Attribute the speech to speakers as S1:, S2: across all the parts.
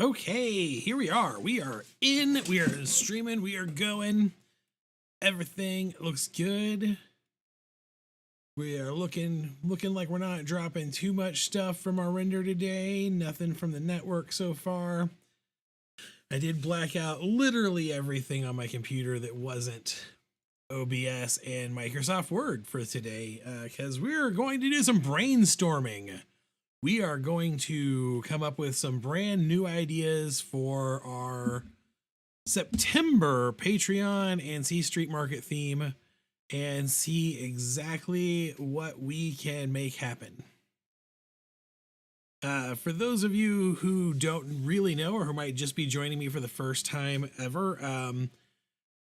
S1: Okay, here we are. We are in. We are streaming. We are going. Everything looks good. We are looking like we're not dropping too much stuff from our render today. Nothing from the network so far. I did black out literally everything on my computer that wasn't OBS and Microsoft Word for today because we're going to do some brainstorming. We are going to come up with some brand new ideas for our September Patreon and C Street Market theme and see exactly what we can make happen. For those of you who don't really know or who might just be joining me for the first time ever,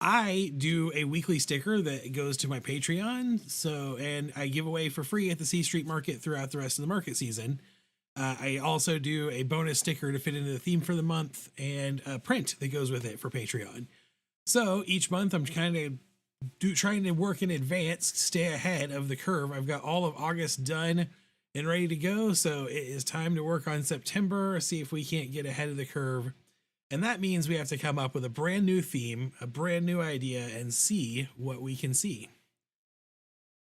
S1: I do a weekly sticker that goes to my Patreon. So, and I give away for free at the C Street Market throughout the rest of the market season. I also do a bonus sticker to fit into the theme for the month and a print that goes with it for Patreon. So each month I'm kind of trying to work in advance, stay ahead of the curve. I've got all of August done and ready to go. So it is time to work on September, see if we can't get ahead of the curve. And that means we have to come up with a brand new theme, a brand new idea, and see what we can see.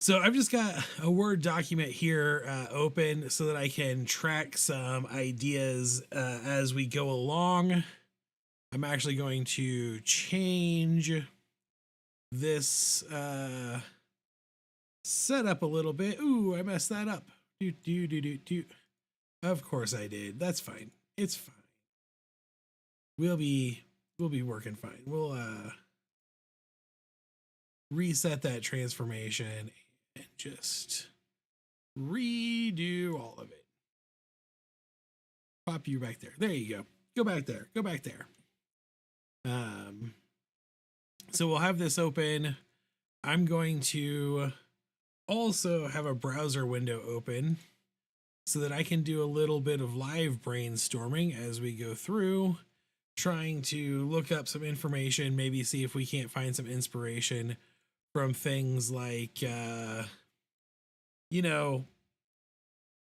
S1: So I've just got a Word document here open so that I can track some ideas as we go along. I'm actually going to change this setup a little bit. Ooh, I messed that up. Of course I did. That's fine. It's fine. We'll be working fine. We'll reset that transformation and just redo all of it. Pop you back there. There you go. Go back there. Go back there. So we'll have this open. I'm going to also have a browser window open so that I can do a little bit of live brainstorming as we go through, trying to look up some information, maybe see if we can't find some inspiration from things like, you know,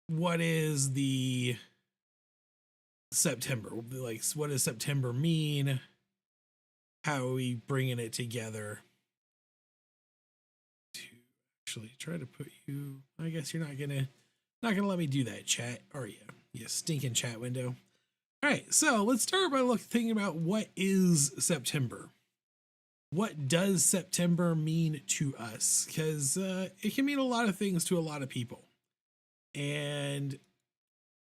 S1: what is the September? Like, what does September mean? How are we bringing it together to actually try to put you? I guess you're not gonna let me do that, chat, are you? You stinking chat window. All right, so let's start by thinking about what is September. What does September mean to us? Because it can mean a lot of things to a lot of people. And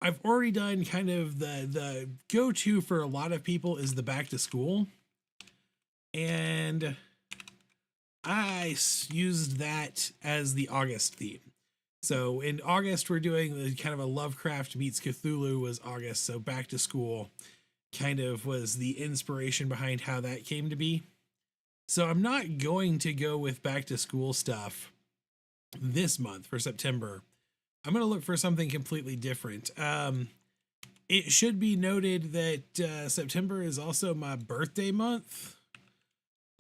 S1: I've already done kind of the go-to for a lot of people is the back to school. And I used that as the August theme. So in August, we're doing the kind of a Lovecraft meets Cthulhu was August. So back to school kind of was the inspiration behind how that came to be. So I'm not going to go with back to school stuff this month for September. I'm going to look for something completely different. It should be noted that September is also my birthday month.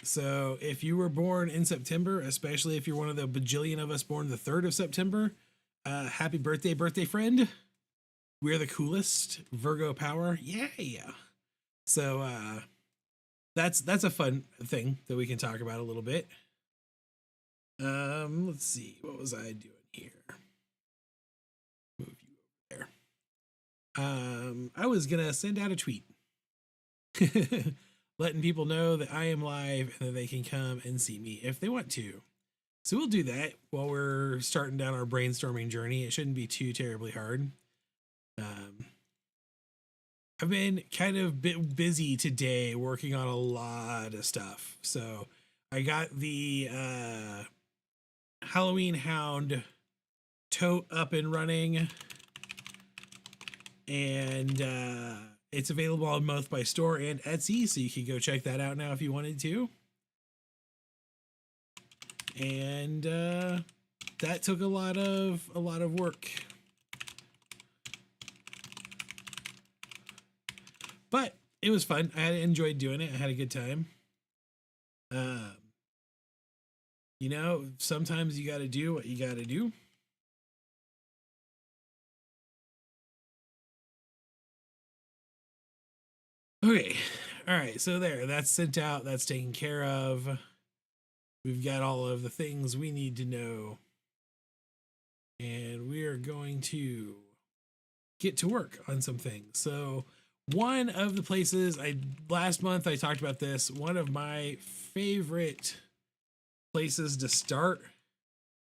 S1: So if you were born in September, especially if you're one of the bajillion of us born the 3rd of September, happy birthday, birthday friend. We're the coolest. Virgo power. Yeah. So that's a fun thing that we can talk about a little bit. Let's see. What was I doing here? Move you over there. I was going to send out a tweet. Letting people know that I am live and that they can come and see me if they want to. So we'll do that while we're starting down our brainstorming journey. It shouldn't be too terribly hard. I've been kind of busy today working on a lot of stuff. So I got the Halloween Hound tote up and running. And it's available on both by store and Etsy, so you can go check that out now if you wanted to. And that took a lot of work, but it was fun. I enjoyed doing it. I had a good time. You know, sometimes you got to do what you got to do. Okay. All right. So there, that's sent out. That's taken care of. We've got all of the things we need to know. And we are going to get to work on some things. So, one of the places last month I talked about this, one of my favorite places to start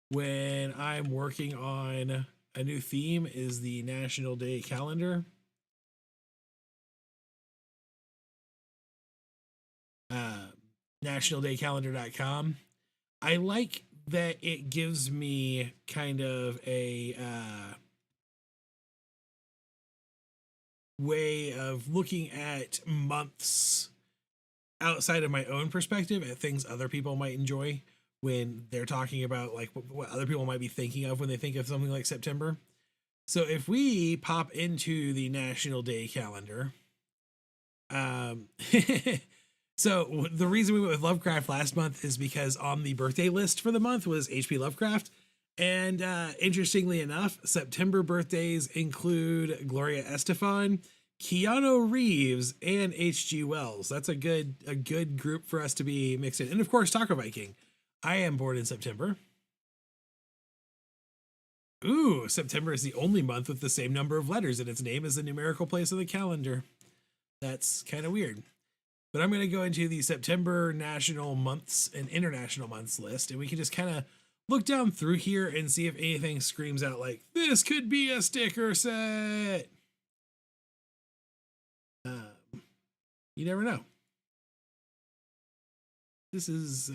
S1: when I'm working on a new theme is the National Day calendar. nationaldaycalendar.com. I like that it gives me kind of a way of looking at months outside of my own perspective at things other people might enjoy when they're talking about like what other people might be thinking of when they think of something like September. So if we pop into the National Day calendar, um, so the reason we went with Lovecraft last month is because on the birthday list for the month was H.P. Lovecraft. And interestingly enough, September birthdays include Gloria Estefan, Keanu Reeves, and H.G. Wells. That's a good group for us to be mixed in. And of course, Taco Viking. I am born in September. Ooh, September is the only month with the same number of letters in its name as the numerical place on the calendar. That's kind of weird. But I'm going to go into the September national months and international months list, and we can just kind of look down through here and see if anything screams out like, this could be a sticker set. You never know. This is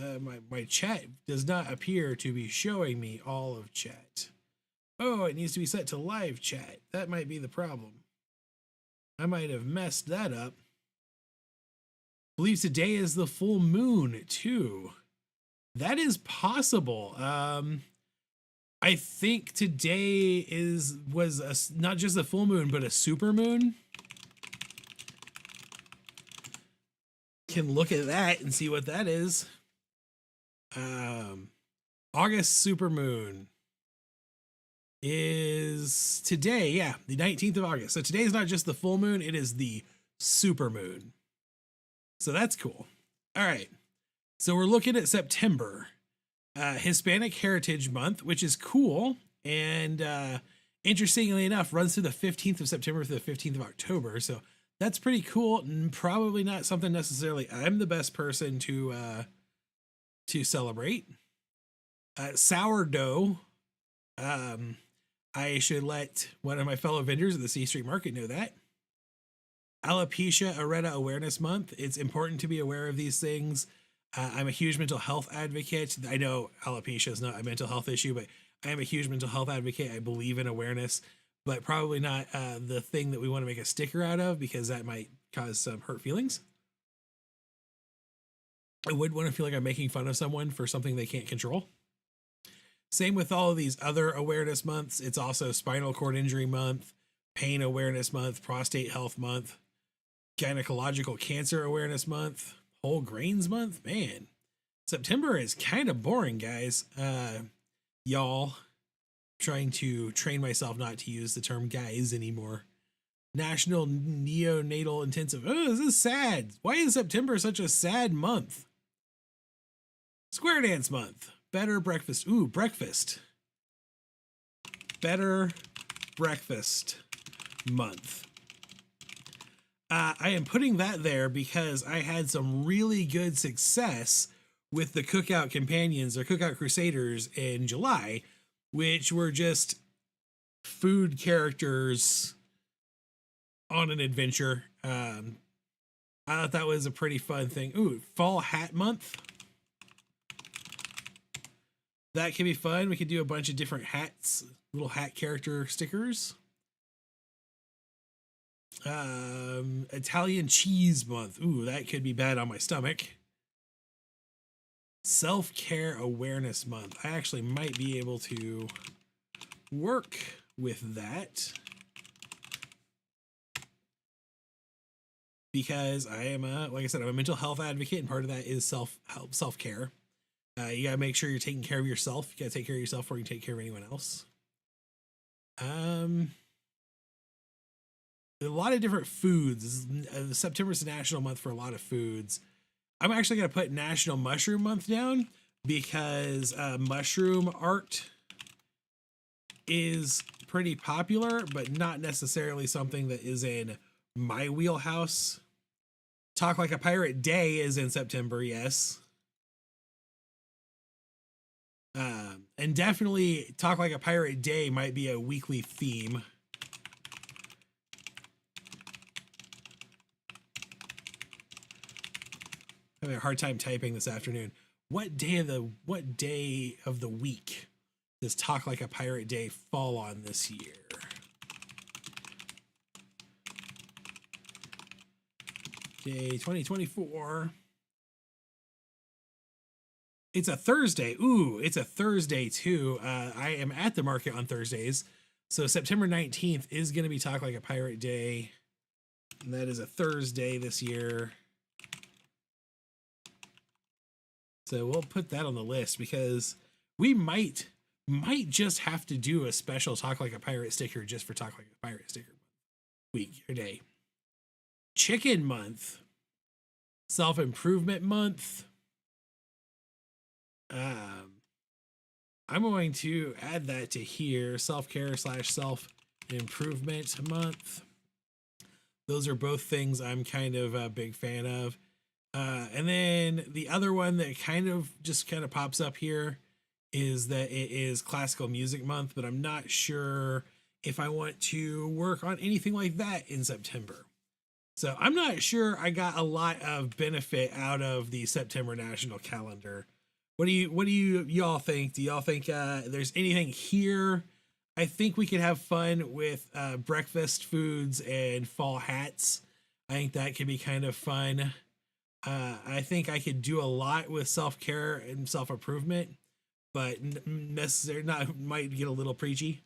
S1: my chat does not appear to be showing me all of chat. Oh, it needs to be set to live chat. That might be the problem. I might have messed that up. I believe today is the full moon too. That is possible. I think today was not just a full moon, but a super moon. Can look at that and see what that is. August super moon is today, yeah, the 19th of August. So today is not just the full moon, it is the super moon. So that's cool. All right. So we're looking at September, Hispanic Heritage Month, which is cool. And interestingly enough, runs through the 15th of September to the 15th of October. So that's pretty cool. And probably not something necessarily I'm the best person to celebrate. Sourdough. I should let one of my fellow vendors at the C Street Market know that. Alopecia areata awareness month. It's important to be aware of these things. I'm a huge mental health advocate. I know alopecia is not a mental health issue, but I am a huge mental health advocate. I believe in awareness, but probably not the thing that we want to make a sticker out of because that might cause some hurt feelings. I would want to feel like I'm making fun of someone for something they can't control. Same with all of these other awareness months. It's also spinal cord injury month, pain awareness month, prostate health month, gynecological cancer awareness month, whole grains month. Man, September is kind of boring, guys. Y'all, trying to train myself not to use the term guys anymore. National Neonatal Intensive. Oh, this is sad. Why is September such a sad month? Square Dance Month. Better breakfast. Ooh, breakfast. Better breakfast month. I am putting that there because I had some really good success with the Cookout Companions or Cookout Crusaders in July, which were just food characters on an adventure. I thought that was a pretty fun thing. Ooh, Fall Hat Month. That can be fun. We could do a bunch of different hats, little hat character stickers. Italian Cheese Month. Ooh, that could be bad on my stomach. Self-Care Awareness Month. I actually might be able to work with that because I am like I said, I'm a mental health advocate, and part of that is self-care. You gotta make sure you're taking care of yourself. You gotta take care of yourself before you take care of anyone else. a lot of different foods. September's a national month for a lot of foods. I'm actually going to put National Mushroom Month down because mushroom art is pretty popular, but not necessarily something that is in my wheelhouse. Talk Like a Pirate Day is in September, yes. And definitely Talk Like a Pirate Day might be a weekly theme. Having a hard time typing this afternoon. What day of the week does Talk Like a Pirate Day fall on this year? Day 2024. It's a Thursday. Ooh, it's a Thursday too. I am at the market on Thursdays. So September 19th is going to be Talk Like a Pirate Day. And that is a Thursday this year. So we'll put that on the list because we might just have to do a special Talk Like a Pirate sticker just for Talk Like a Pirate sticker week or day. Chicken month, self-improvement month. I'm going to add that to here. Self-care / self-improvement month. Those are both things I'm kind of a big fan of. And then the other one that kind of pops up here is that it is Classical Music Month, but I'm not sure if I want to work on anything like that in September. So I'm not sure I got a lot of benefit out of the September national calendar. What do y'all think? Do y'all think there's anything here? I think we could have fun with breakfast foods and fall hats. I think that could be kind of fun. I think I could do a lot with self-care and self-improvement, but might get a little preachy.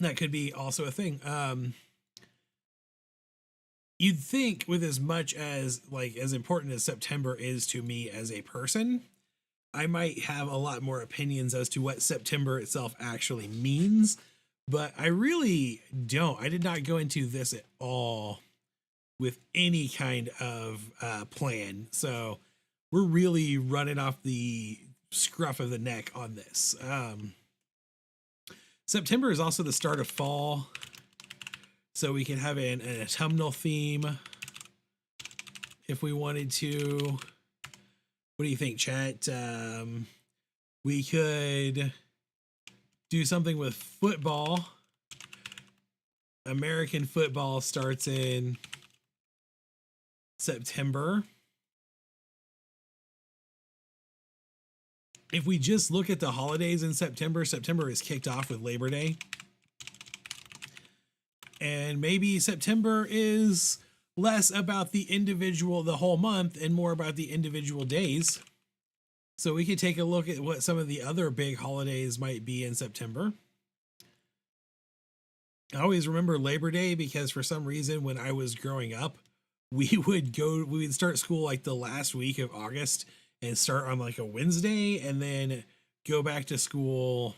S1: That could be also a thing. You'd think with as much as as important as September is to me as a person, I might have a lot more opinions as to what September itself actually means, but I really don't. I did not go into this at all with any kind of plan. So we're really running off the scruff of the neck on this. September is also the start of fall. So we can have an autumnal theme if we wanted to. What do you think, chat? We could do something with football. American football starts in September. If we just look at the holidays in September, September is kicked off with Labor Day. And maybe September is less about the whole month, and more about the individual days. So we could take a look at what some of the other big holidays might be in September. I always remember Labor Day because for some reason when I was growing up, we would start school like the last week of August and start on like a Wednesday and then go back to school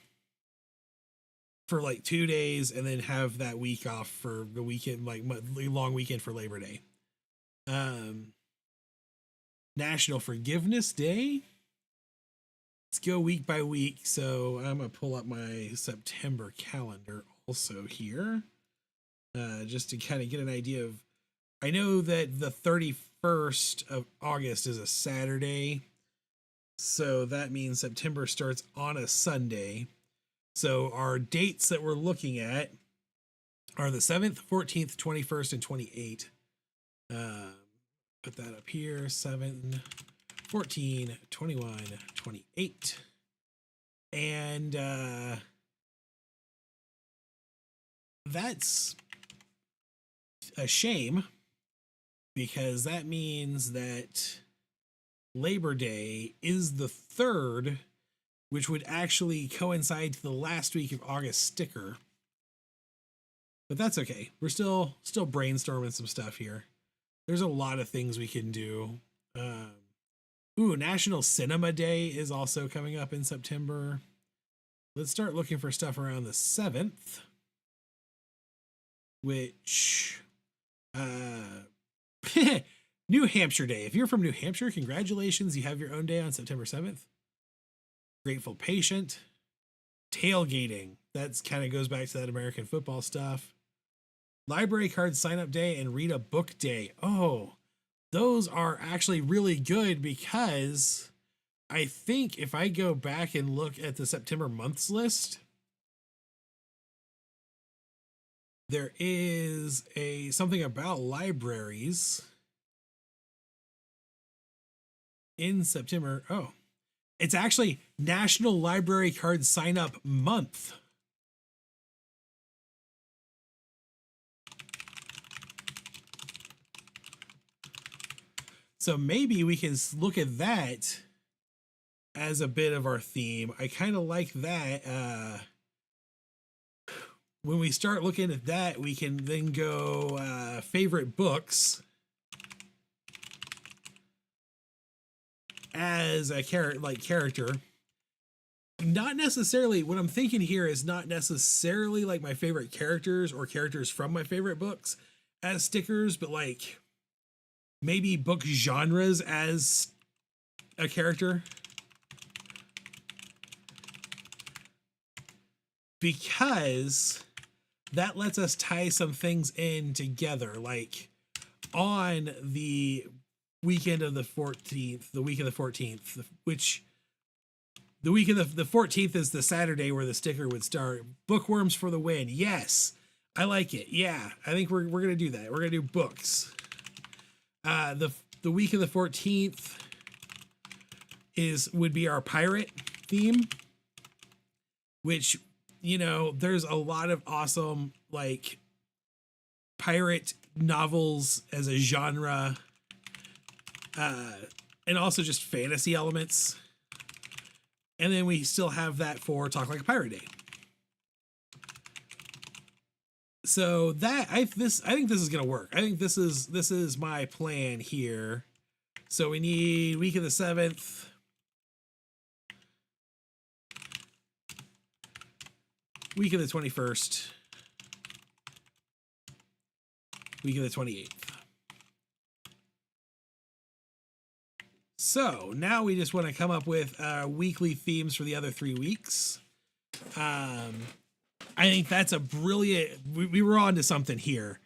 S1: for like 2 days and then have that week off for the weekend, like long weekend for Labor Day. National Forgiveness Day. Let's go week by week. So I'm gonna pull up my September calendar also here, just to kind of get an idea of. I know that the 31st of August is a Saturday, so that means September starts on a Sunday. So our dates that we're looking at are the 7th, 14th, 21st, and 28th. Put that up here, 7, 14, 21, 28. And that's a shame because that means that Labor Day is the 3rd, which would actually coincide to the last week of August sticker. But that's okay. We're still brainstorming some stuff here. There's a lot of things we can do. National Cinema Day is also coming up in September. Let's start looking for stuff around the 7th. which New Hampshire Day. If you're from New Hampshire, congratulations. You have your own day on September 7th. Grateful Patient. Tailgating. That's kind of goes back to that American football stuff. Library card sign up day and read a book day. Oh, those are actually really good because I think if I go back and look at the September months list, there is something about libraries in September. Oh, it's actually National Library Card Sign Up Month. So maybe we can look at that as a bit of our theme. I kind of like that. When we start looking at that, we can then go favorite books as a character. Not necessarily, what I'm thinking here is not necessarily like my favorite characters or characters from my favorite books as stickers, but like maybe book genres as a character. Because that lets us tie some things in together. Like on the weekend of the 14th, which the week of the 14th is the Saturday where the sticker would start. Bookworms for the win. Yes, I like it. Yeah, I think we're going to do that. We're going to do books. The week of the 14th would be our pirate theme, which, you know, there's a lot of awesome like pirate novels as a genre, and also just fantasy elements. And then we still have that for Talk Like a Pirate Day. So that I think this is gonna work. I think this is my plan here. So we need week of the 7th. Week of the 21st. Week of the 28th. So now we just want to come up with weekly themes for the other 3 weeks. I think that's a brilliant, we were on to something here.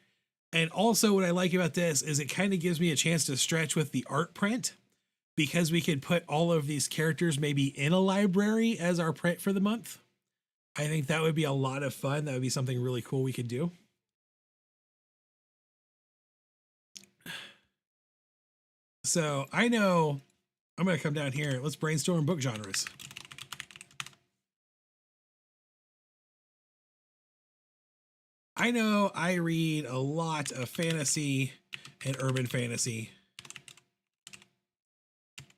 S1: And also what I like about this is it kind of gives me a chance to stretch with the art print, because we could put all of these characters maybe in a library as our print for the month. I think that would be a lot of fun. That would be something really cool we could do. So I know I'm going to come down here. Let's brainstorm book genres. I know I read a lot of fantasy and urban fantasy.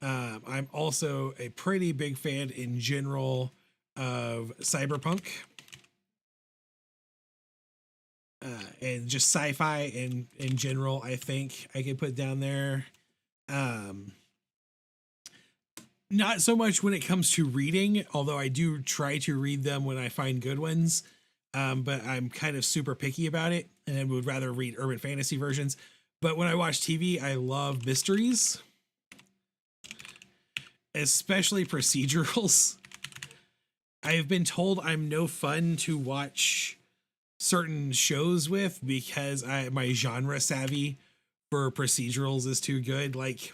S1: I'm also a pretty big fan in general of cyberpunk and just sci-fi in general. I think I could put down there. Not so much when it comes to reading, although I do try to read them when I find good ones. But I'm kind of super picky about it and I would rather read urban fantasy versions. But when I watch TV, I love mysteries, especially procedurals. I have been told I'm no fun to watch certain shows with because my genre savvy for procedurals is too good. Like,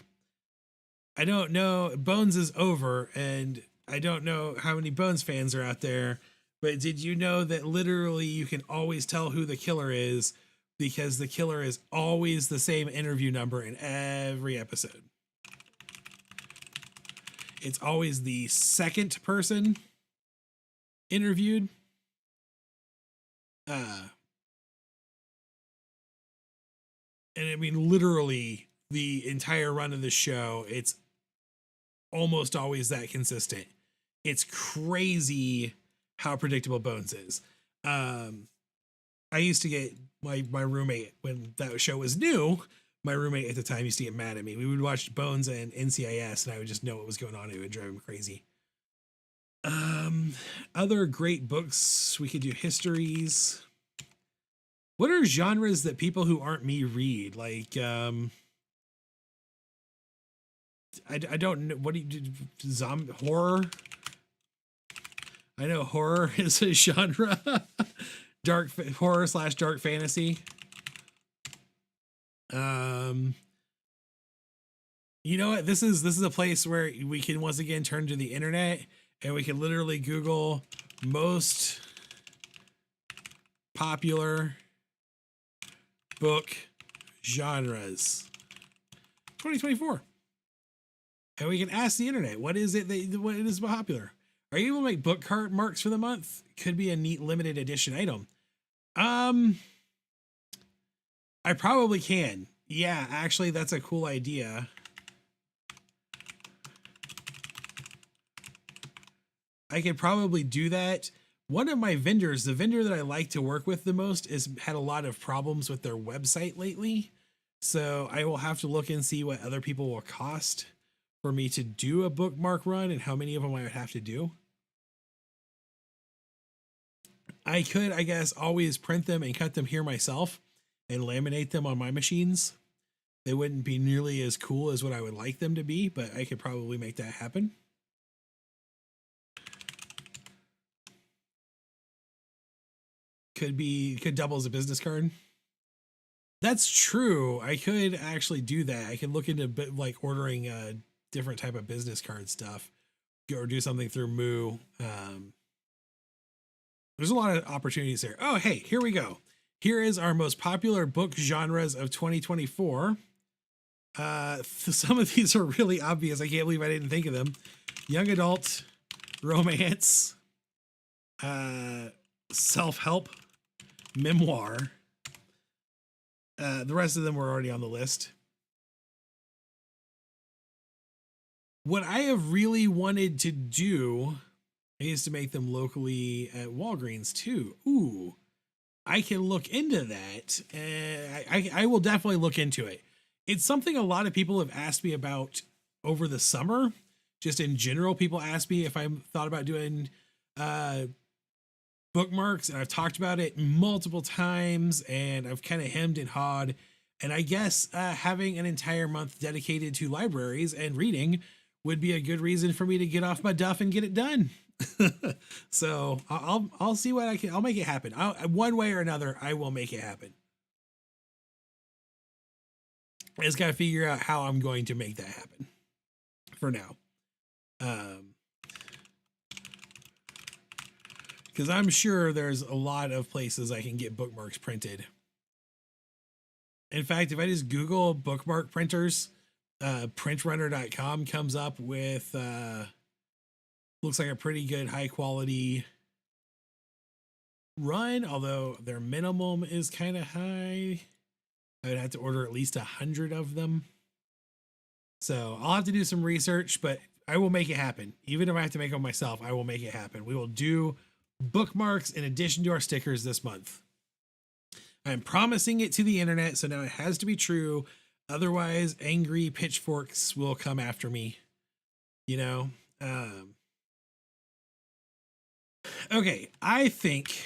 S1: I don't know, Bones is over, and I don't know how many Bones fans are out there, but did you know that literally you can always tell who the killer is because the killer is always the same interview number in every episode? It's always the second person interviewed. And I mean, literally the entire run of the show, it's almost always that consistent. It's crazy how predictable Bones is. I used to get my roommate, when that show was new, my roommate at the time used to get mad at me. We would watch Bones and NCIS and I would just know what was going on. It would drive him crazy. Other great books, we could do histories. What are genres that people who aren't me read? Like, I don't know. What do you do? Zombie horror? I know horror is a genre. Dark horror / dark fantasy. You know what? This is a place where we can once again turn to the internet and we can literally Google most popular book genres 2024. And we can ask the internet, what is it what is popular? Are you able to make bookmarks for the month? Could be a neat limited edition item. I probably can. Yeah, actually, that's a cool idea. I could probably do that. One of my vendors, the vendor that I like to work with the most, has had a lot of problems with their website lately. So I will have to look and see what other people will cost for me to do a bookmark run and how many of them I would have to do. I could, I guess, always print them and cut them here myself and laminate them on my machines. They wouldn't be nearly as cool as what I would like them to be, but I could probably make that happen. Could double as a business card. That's true. I could actually do that. I could look into like ordering a different type of business card stuff or do something through Moo. There's a lot of opportunities there. Oh, hey, here we go. Here is our most popular book genres of 2024. Some of these are really obvious. I can't believe I didn't think of them. Young adult, romance, self-help, memoir. The rest of them were already on the list. What I have really wanted to do is to make them locally at Walgreens too. Ooh, I can look into that. I will definitely look into it. It's something a lot of people have asked me about over the summer. Just in general, people ask me if I thought about doing bookmarks, and I've talked about it multiple times, and I've kind of hemmed and hawed. And I guess having an entire month dedicated to libraries and reading would be a good reason for me to get off my duff and get it done. So I'll see what I can. I'll make it happen. One way or another, I will make it happen. I just got to figure out how I'm going to make that happen for now. Because I'm sure there's a lot of places I can get bookmarks printed. In fact, if I just Google bookmark printers, printrunner.com comes up with looks like a pretty good high quality run, although their minimum is kind of high. I would have to order at least 100 of them. So I'll have to do some research, but I will make it happen. Even if I have to make them myself, I will make it happen. We will do bookmarks in addition to our stickers this month. I'm promising it to the internet, so now it has to be true. Otherwise, angry pitchforks will come after me. You know? Okay, I think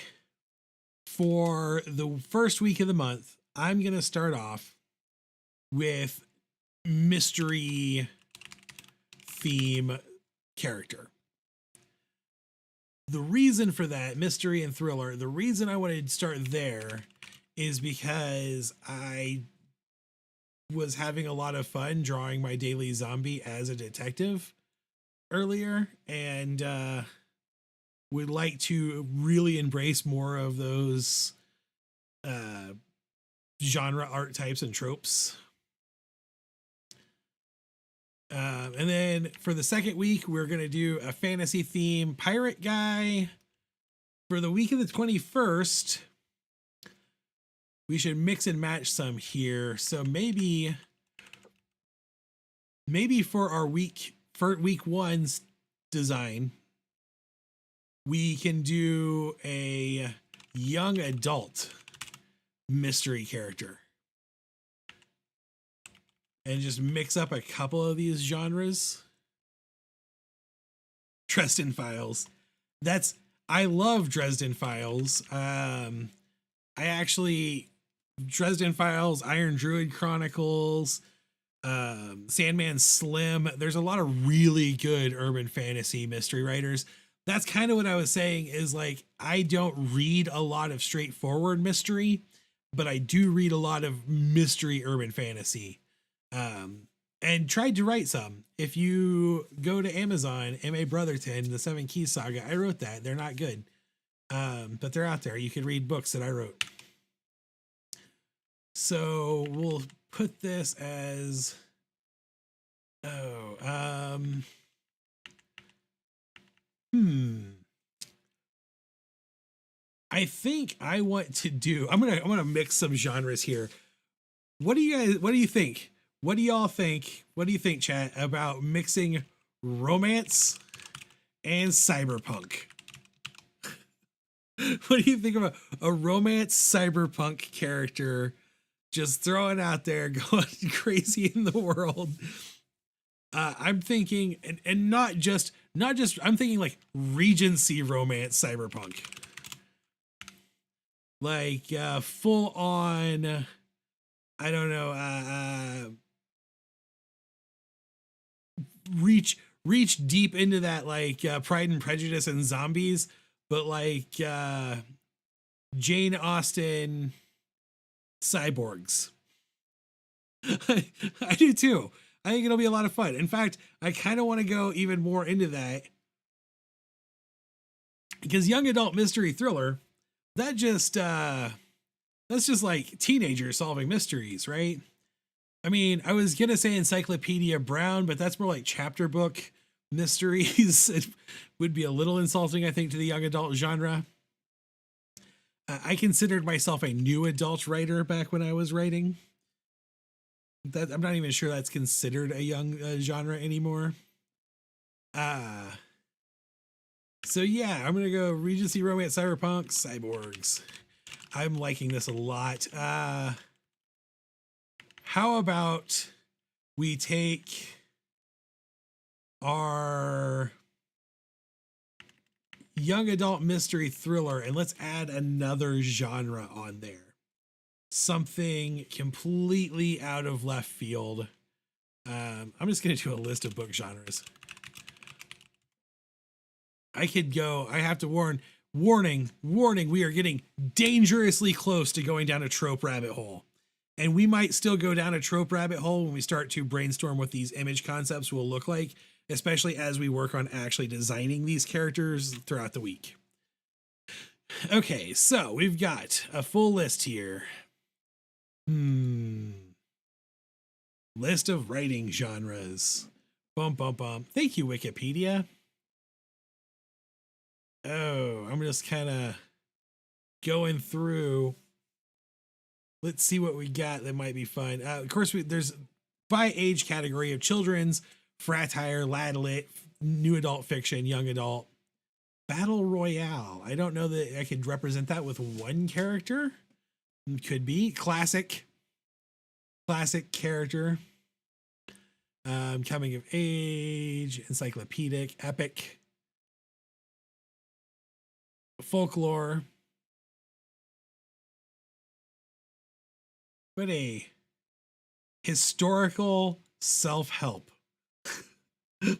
S1: for the first week of the month, I'm going to start off with mystery theme character. The reason for that, mystery and thriller, the reason I wanted to start there is because I was having a lot of fun drawing my daily zombie as a detective earlier, and would like to really embrace more of those genre art types and tropes. And then for the second week, we're going to do a fantasy theme pirate guy. For the week of the 21st, we should mix and match some here. So maybe for our week 1's design, we can do a young adult mystery character and just mix up a couple of these genres. Dresden Files. I love Dresden Files. I actually Dresden Files, Iron Druid Chronicles, Sandman Slim. There's a lot of really good urban fantasy mystery writers. That's kind of what I was saying is like I don't read a lot of straightforward mystery, but I do read a lot of mystery urban fantasy. And tried to write some. If you go to Amazon, M.A. Brotherton, the Seven Keys Saga, I wrote that. They're not good. But they're out there. You can read books that I wrote. So we'll put this as I think I want to do I'm gonna mix some genres here. What do you think? What do y'all think? What do you think, chat, about mixing romance and cyberpunk? What do you think about a romance cyberpunk character just throwing out there, going crazy in the world? I'm thinking, and not just, I'm thinking like Regency romance cyberpunk, like full on. I don't know. Reach deep into that, like Pride and Prejudice and zombies, but like Jane Austen cyborgs. I do too. I think it'll be a lot of fun. In fact, I kind of want to go even more into that because young adult mystery thriller, that's just like teenagers solving mysteries, right? I mean, I was gonna say Encyclopedia Brown, but that's more like chapter book mysteries. It would be a little insulting, I think, to the young adult genre. I considered myself a new adult writer back when I was writing. That I'm not even sure that's considered a young genre anymore. So yeah, I'm gonna go Regency romance cyberpunk cyborgs. I'm liking this a lot. How about we take our young adult mystery thriller and let's add another genre on there. Something completely out of left field. I'm just going to do a list of book genres. I could go, I have to warning, we are getting dangerously close to going down a trope rabbit hole. And we might still go down a trope rabbit hole when we start to brainstorm what these image concepts will look like, especially as we work on actually designing these characters throughout the week. Okay, so we've got a full list here. List of writing genres. Bum, bum, bum. Thank you, Wikipedia. Oh, I'm just kind of going through. Let's see what we got that might be fun. Of course, there's by age category of children's, fratire, ladlit, new adult fiction, young adult, battle royale. I don't know that I could represent that with one character. Could be classic character. Coming of age, encyclopedic, epic, folklore. But a historical self-help.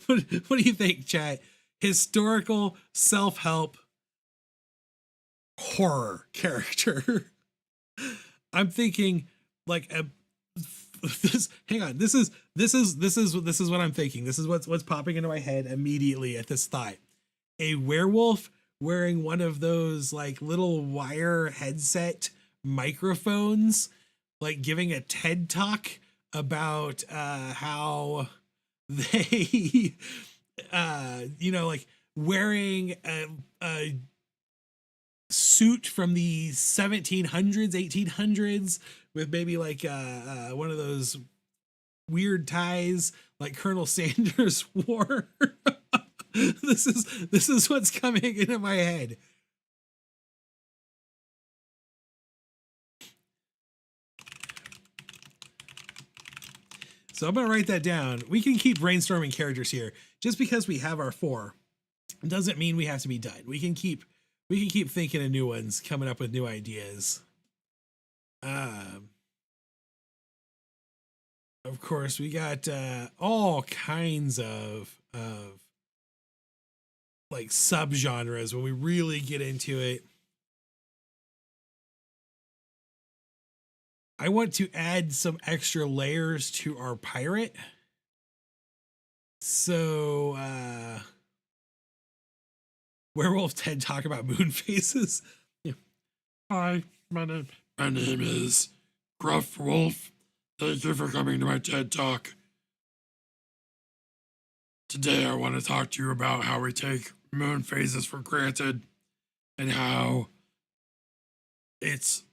S1: What do you think, chat? Historical self-help horror character. I'm thinking like this. Hang on. This is what I'm thinking. This is what's popping into my head immediately at this thought. A werewolf wearing one of those like little wire headset microphones, like giving a TED talk about how they like wearing a suit from the 1700s 1800s with maybe like one of those weird ties like Colonel Sanders wore. This is what's coming into my head. So I'm going to write that down. We can keep brainstorming characters here. Just because we have our 4 doesn't mean we have to be done. We can keep thinking of new ones, coming up with new ideas. Um, of course, we got all kinds of like subgenres when we really get into it. I want to add some extra layers to our pirate. So, Werewolf TED talk about moon faces. Yeah. Hi, my name is Gruff Wolf. Thank you for coming to my TED Talk. Today I want to talk to you about how we take moon phases for granted and how it's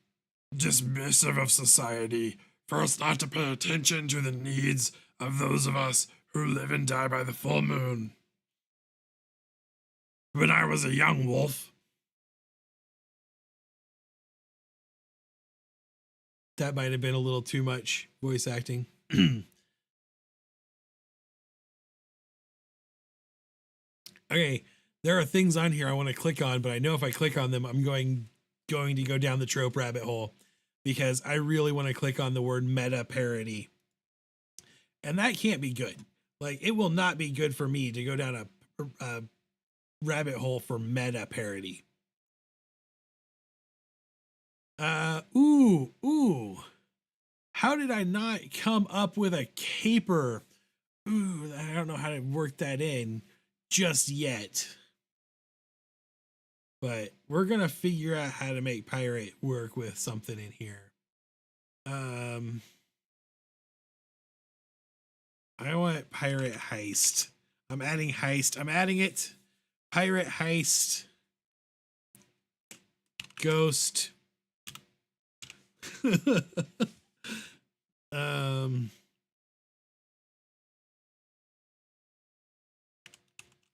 S1: dismissive of society for us not to pay attention to the needs of those of us who live and die by the full moon. When I was a young wolf, that might have been a little too much voice acting. Okay, there are things on here I want to click on, but I know if I click on them, I'm going to go down the trope rabbit hole because I really want to click on the word meta parody. And that can't be good. Like, it will not be good for me to go down a rabbit hole for meta parody. Ooh. How did I not come up with a caper? Ooh, I don't know how to work that in just yet. But we're going to figure out how to make pirate work with something in here. I want pirate heist. I'm adding heist. I'm adding it. Pirate heist. Ghost.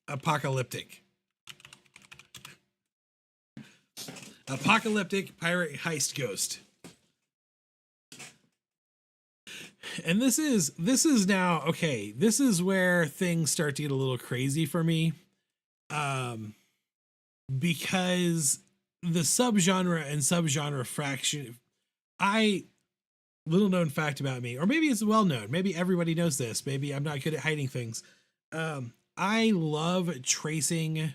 S1: Apocalyptic. Apocalyptic pirate heist ghost. And this is now okay. This is where things start to get a little crazy for me. Because the subgenre and subgenre fraction, little known fact about me, or maybe it's well known, maybe everybody knows this, maybe I'm not good at hiding things. I love tracing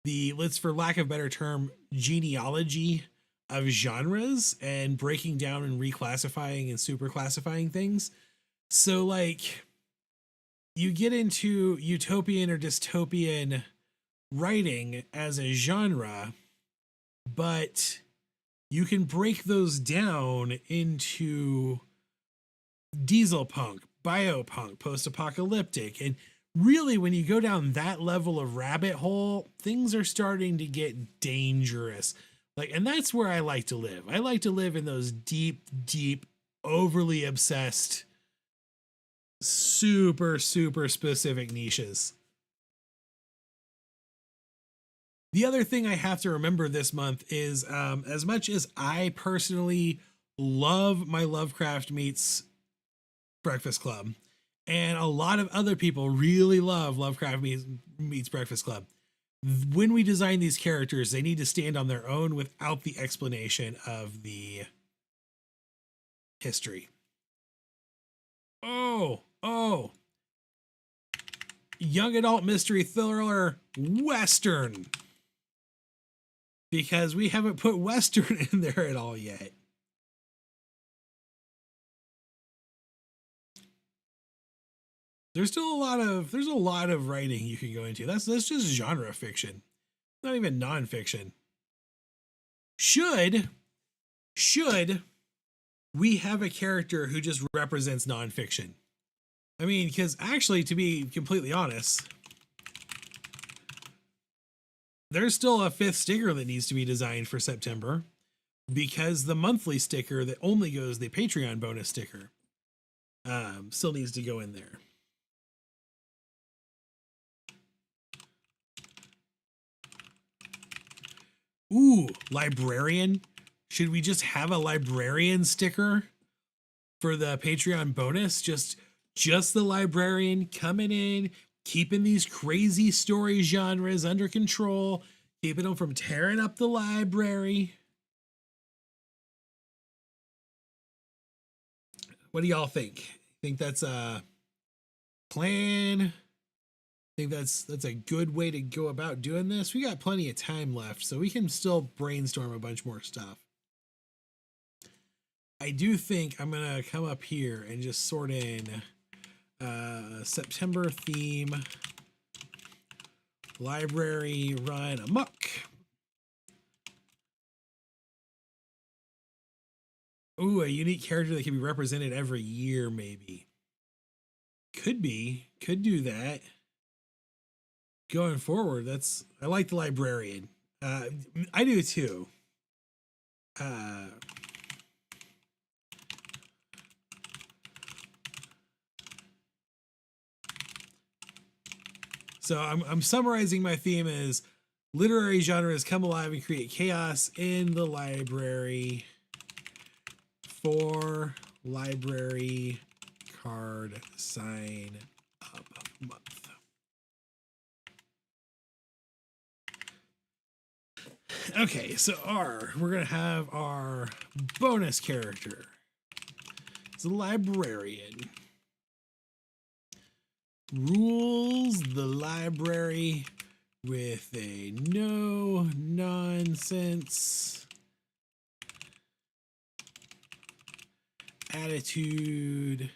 S1: the, let's for lack of a better term, genealogy of genres and breaking down and reclassifying and super classifying things. So like you get into utopian or dystopian writing as a genre, but you can break those down into diesel punk, biopunk, post-apocalyptic. And really, when you go down that level of rabbit hole, things are starting to get dangerous. Like, and that's where I like to live. I like to live in those deep, overly obsessed, super specific niches. The other thing I have to remember this month is as much as I personally love my Lovecraft Meets Breakfast Club, and a lot of other people really love Lovecraft Meets Breakfast Club, when we design these characters, they need to stand on their own without the explanation of the history. Oh, young adult mystery thriller Western. Because we haven't put Western in there at all yet. There's still a lot of writing you can go into. That's just genre fiction, not even nonfiction. Should we have a character who just represents nonfiction? I mean, because actually, to be completely honest, there's still a 5th sticker that needs to be designed for September, because the monthly sticker that only goes the Patreon bonus sticker still needs to go in there. Ooh, librarian. Should we just have a librarian sticker for the Patreon bonus? Just the librarian coming in, keeping these crazy story genres under control, keeping them from tearing up the library. What do y'all think? Think that's a plan? Think that's a good way to go about doing this? We got plenty of time left, so we can still brainstorm a bunch more stuff. I do think I'm gonna come up here and just sort in September theme, library run amok. Ooh, a unique character that can be represented every year, maybe. Could do that. Going forward, I like the librarian. I do too. So I'm summarizing my theme as literary genres come alive and create chaos in the library for library card sign up month. Okay, so we're gonna have our bonus character. It's a librarian. Rules the library with a no nonsense attitude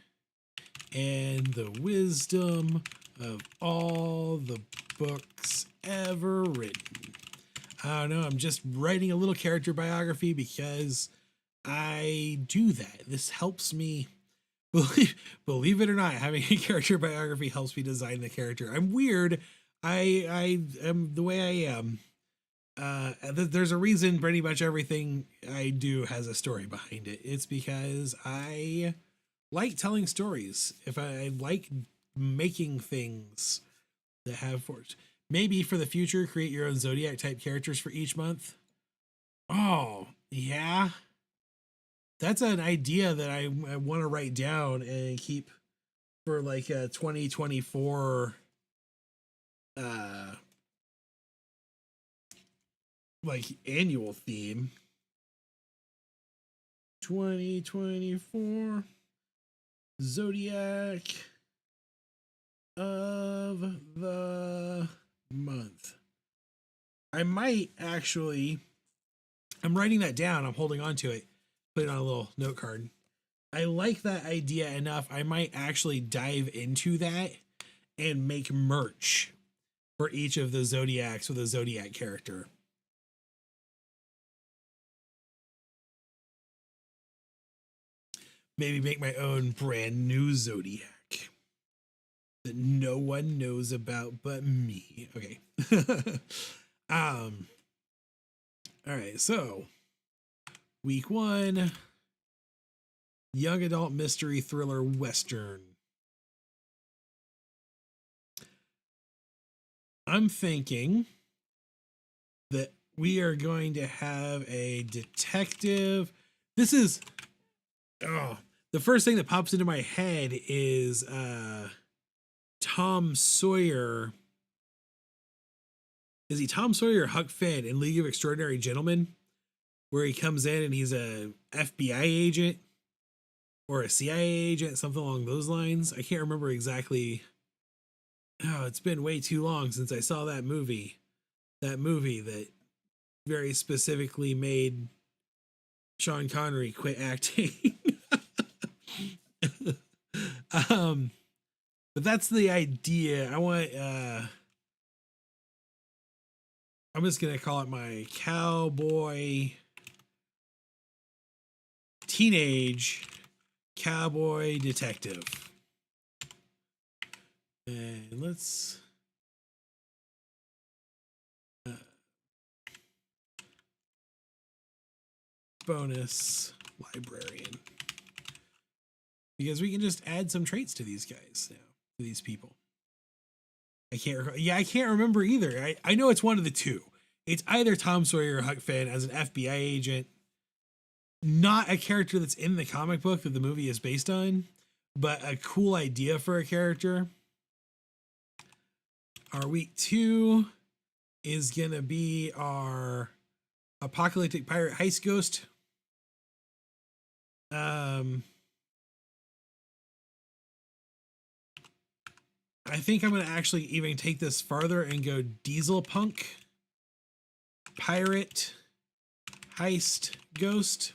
S1: and the wisdom of all the books ever written. I don't know, I'm just writing a little character biography because I do that. This helps me. Believe it or not, having a character biography helps me design the character. I'm weird. I am the way I am. There's a reason pretty much everything I do has a story behind it. It's because I like telling stories. If I like making things that have force. Maybe for the future, create your own Zodiac type characters for each month. Oh, yeah. That's an idea that I want to write down and keep for like a 2024 like annual theme. 2024 Zodiac of the month. I might actually, I'm writing that down. I'm holding on to it. Put it on a little note card. I like that idea enough. I might actually dive into that and make merch for each of the Zodiacs with a Zodiac character. Maybe make my own brand new Zodiac that no one knows about but me. Okay. All right, so week 1, young adult mystery thriller western. I'm thinking that we are going to have a detective. This is the first thing that pops into my head is Tom Sawyer. Is he Tom Sawyer or Huck Finn in League of Extraordinary Gentlemen? Where he comes in and he's a FBI agent or a CIA agent, something along those lines. I can't remember exactly. Oh, it's been way too long since I saw that movie. That movie that very specifically made Sean Connery quit acting. But that's the idea. I want I'm just gonna call it my cowboy teenage cowboy detective. And let's bonus librarian, because we can just add some traits to these guys now, to these people. I can't remember either. I know it's one of the two. It's either Tom Sawyer or Huck Finn as an FBI agent. Not a character that's in the comic book that the movie is based on, but a cool idea for a character. Our week 2 is gonna be our apocalyptic pirate heist ghost. I think I'm going to actually even take this farther and go diesel punk, pirate, heist, ghost.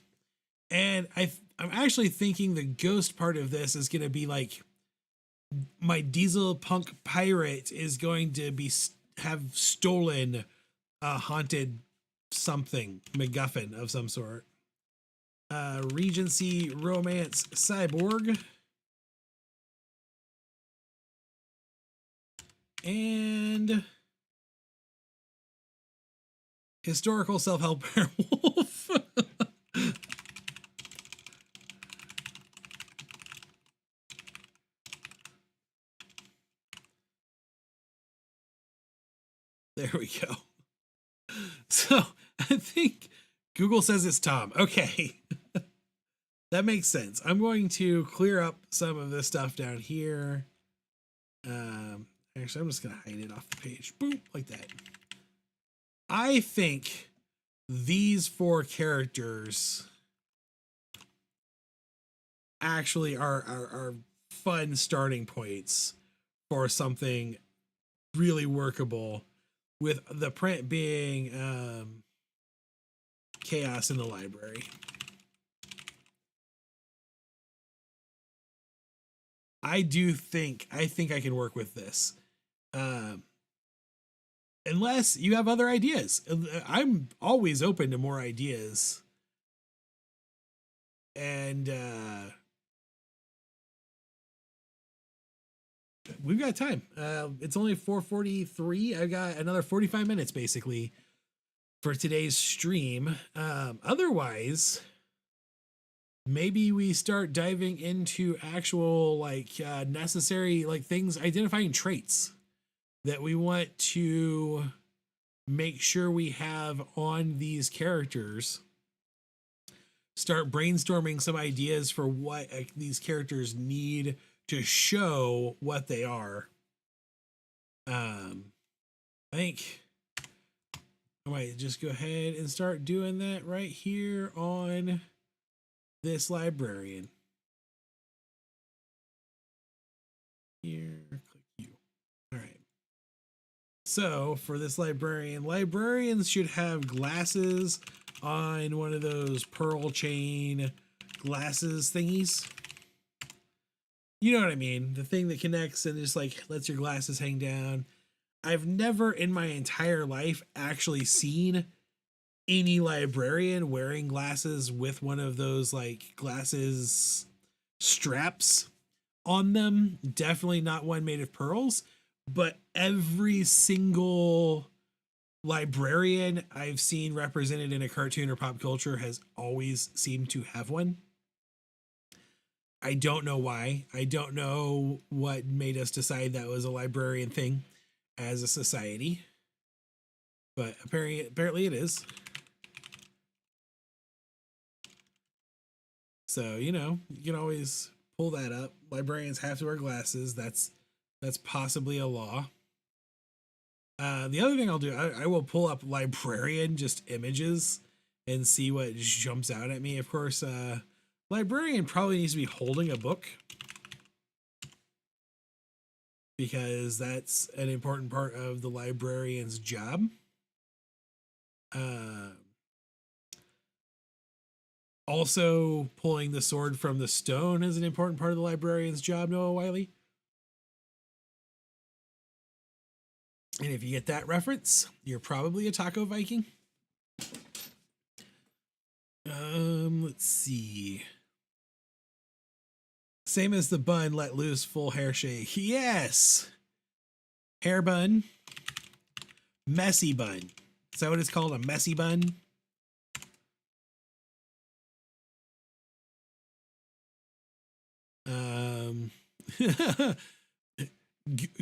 S1: And I'm actually thinking the ghost part of this is going to be like my diesel punk pirate is going to be have stolen a haunted something MacGuffin of some sort. Regency romance cyborg. And historical self-help werewolf. There we go. So I think Google says it's Tom. Okay. That makes sense. I'm going to clear up some of this stuff down here. Actually, I'm just going to hide it off the page. Boom, like that. I think these 4 characters actually are fun starting points for something really workable, with the print being chaos in the library. I think I can work with this. Unless you have other ideas. I'm always open to more ideas. And we've got time. It's only 4:43. I've got another 45 minutes basically for today's stream. Otherwise, maybe we start diving into actual necessary things, identifying traits that we want to make sure we have on these characters. Start brainstorming some ideas for what these characters need to show what they are. I think I might just go ahead and start doing that right here on this librarian. Here, click you. All right. So for this librarian, librarians should have glasses on one of those pearl chain glasses thingies. You know what I mean? The thing that connects and just lets your glasses hang down. I've never in my entire life actually seen any librarian wearing glasses with one of those glasses straps on them. Definitely not one made of pearls, but every single librarian I've seen represented in a cartoon or pop culture has always seemed to have one. I don't know why. I don't know what made us decide that was a librarian thing as a society, but apparently it is. So, you can always pull that up. Librarians have to wear glasses. That's possibly a law. The other thing I'll do, I will pull up librarian just images and see what jumps out at me. Of course, librarian probably needs to be holding a book, because that's an important part of the librarian's job. Also, pulling the sword from the stone is an important part of the librarian's job, Noah Wiley. And if you get that reference, you're probably a taco Viking. Let's see. Same as the bun, let loose, full hair shake. Yes. Hair bun. Messy bun. Is that what it's called? A messy bun?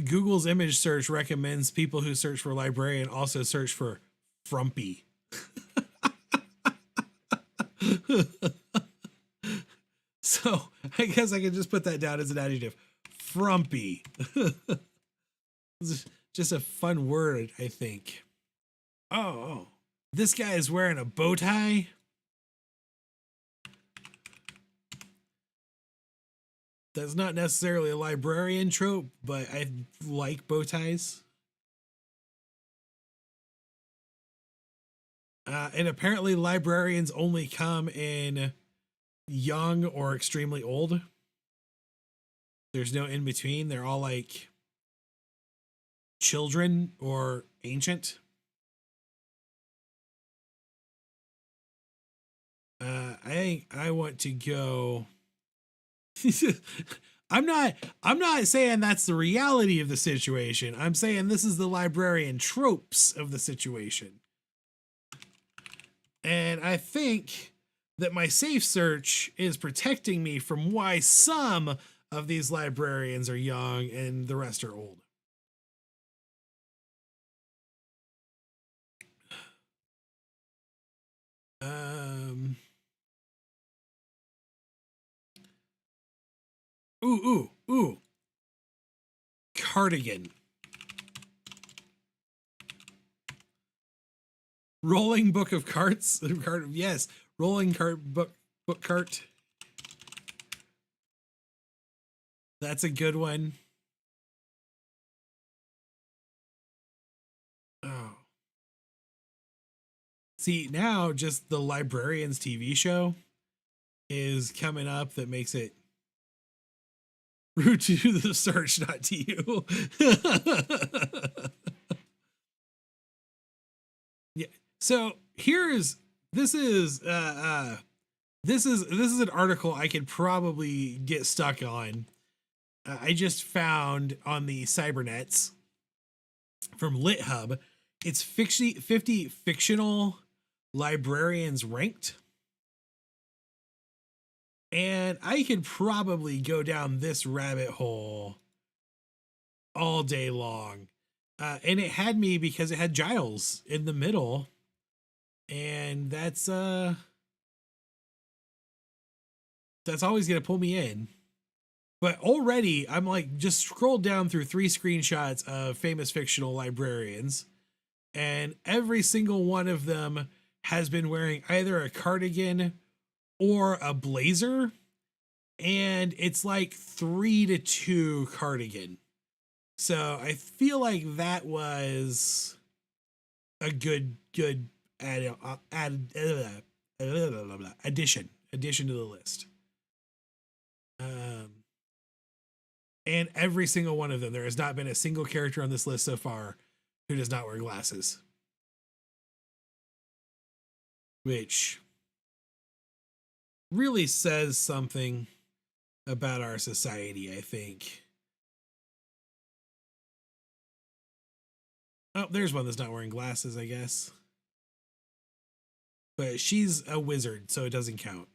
S1: Google's image search recommends people who search for librarian also search for frumpy. So I guess I can just put that down as an adjective. Frumpy. Just a fun word, I think. Oh, this guy is wearing a bow tie. That's not necessarily a librarian trope, but I like bow ties. And apparently, librarians only come in young or extremely old. There's no in between. They're all like children or ancient. I think I want to go. I'm not saying that's the reality of the situation. I'm saying this is the librarian tropes of the situation. And I think that my safe search is protecting me from why some of these librarians are young and the rest are old. Um ooh. Cardigan. Rolling book of carts. Yes, rolling cart book cart. That's a good one. Oh. See, now just the Librarians TV show is coming up that makes it rude to the search, not to you. Yeah. So here's this is an article I could probably get stuck on. I just found on the cybernets from LitHub. It's 50 fictional librarians ranked. And I could probably go down this rabbit hole all day long. And it had me because it had Giles in the middle. And that's always gonna pull me in. But already I'm like just scrolled down through 3 screenshots of famous fictional librarians, and every single one of them has been wearing either a cardigan or a blazer, and it's like 3-2 cardigan. So I feel like that was a good addition to the list. And every single one of them, there has not been a single character on this list so far who does not wear glasses, which really says something about our society, I think. Oh, there's one that's not wearing glasses, I guess. But she's a wizard, so it doesn't count.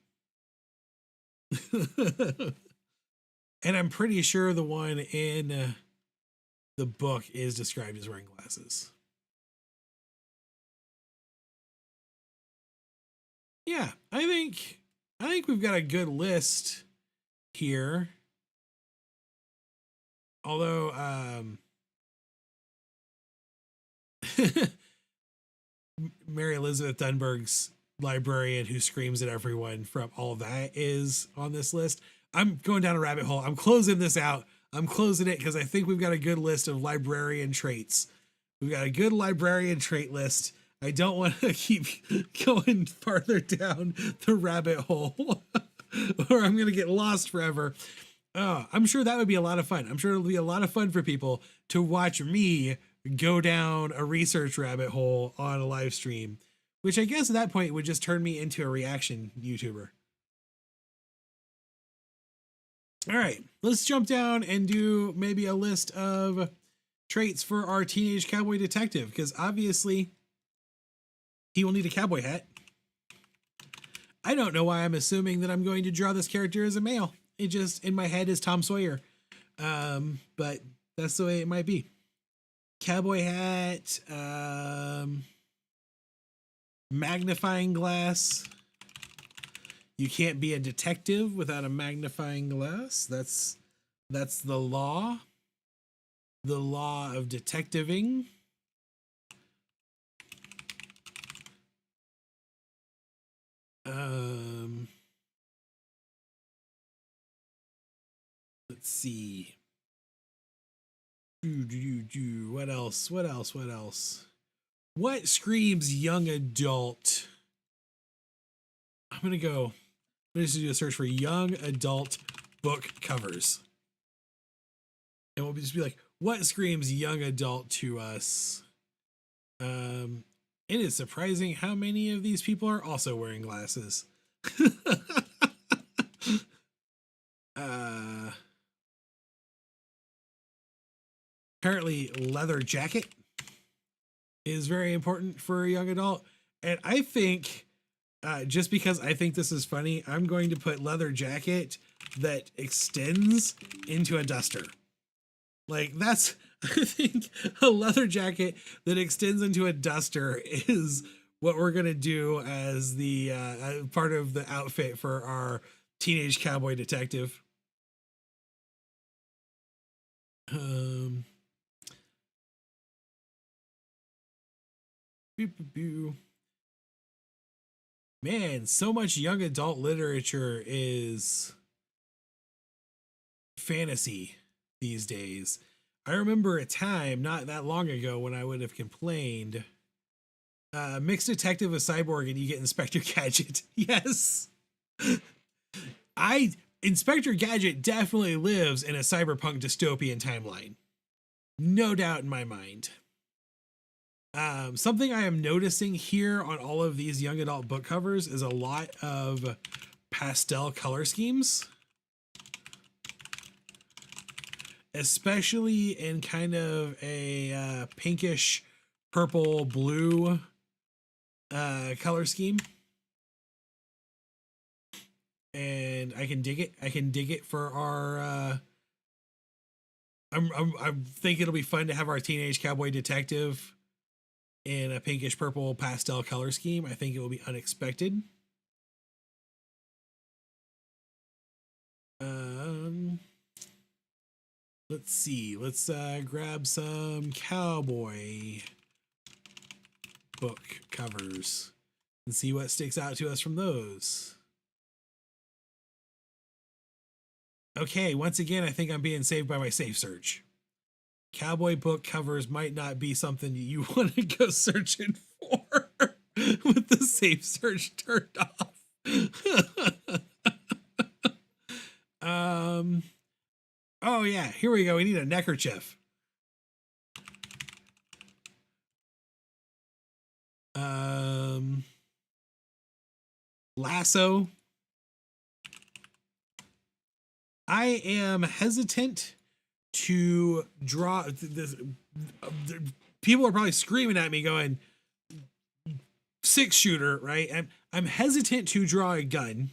S1: And I'm pretty sure the one in the book is described as wearing glasses. Yeah, I think we've got a good list here. Although Mary Elizabeth Dunberg's librarian who screams at everyone from all that is on this list. I'm going down a rabbit hole. I'm closing this out. I'm closing it because I think we've got a good list of librarian traits. We've got a good librarian trait list. I don't want to keep going farther down the rabbit hole or I'm going to get lost forever. I'm sure that would be a lot of fun. I'm sure it'll be a lot of fun for people to watch me go down a research rabbit hole on a live stream, which I guess at that point would just turn me into a reaction YouTuber. All right, let's jump down and do maybe a list of traits for our teenage cowboy detective, because obviously he will need a cowboy hat. I don't know why I'm assuming that I'm going to draw this character as a male. It just in my head is Tom Sawyer. But that's the way it might be. Cowboy hat, magnifying glass. You can't be a detective without a magnifying glass. That's the law. The law of detectiving. Let's see. What else? What else? What else? What screams young adult? I'm gonna just do a search for young adult book covers. And we'll just be like, what screams young adult to us? It is surprising how many of these people are also wearing glasses. Apparently leather jacket is very important for a young adult. And I think, just because I think this is funny, I'm going to put leather jacket that extends into a duster. Like that's, I think a leather jacket that extends into a duster is what we're going to do as the part of the outfit for our teenage cowboy detective. Man, so much young adult literature is fantasy these days. I remember a time not that long ago when I would have complained. Mixed detective with cyborg and you get Inspector Gadget. Yes. Inspector Gadget definitely lives in a cyberpunk dystopian timeline. No doubt in my mind. Something I am noticing here on all of these young adult book covers is a lot of pastel color schemes, especially in kind of a pinkish, purple, blue color scheme. And I can dig it. I can dig it for our. I think it'll be fun to have our teenage cowboy detective in a pinkish purple pastel color scheme. I think it will be unexpected. Let's see. Let's grab some cowboy book covers and see what sticks out to us from those. Okay, once again, I think I'm being saved by my safe search. Cowboy book covers might not be something you want to go searching for with the safe search turned off. Oh yeah, here we go. We need a neckerchief. Lasso. I am hesitant to draw this. People are probably screaming at me going 6-shooter, right? I'm hesitant to draw a gun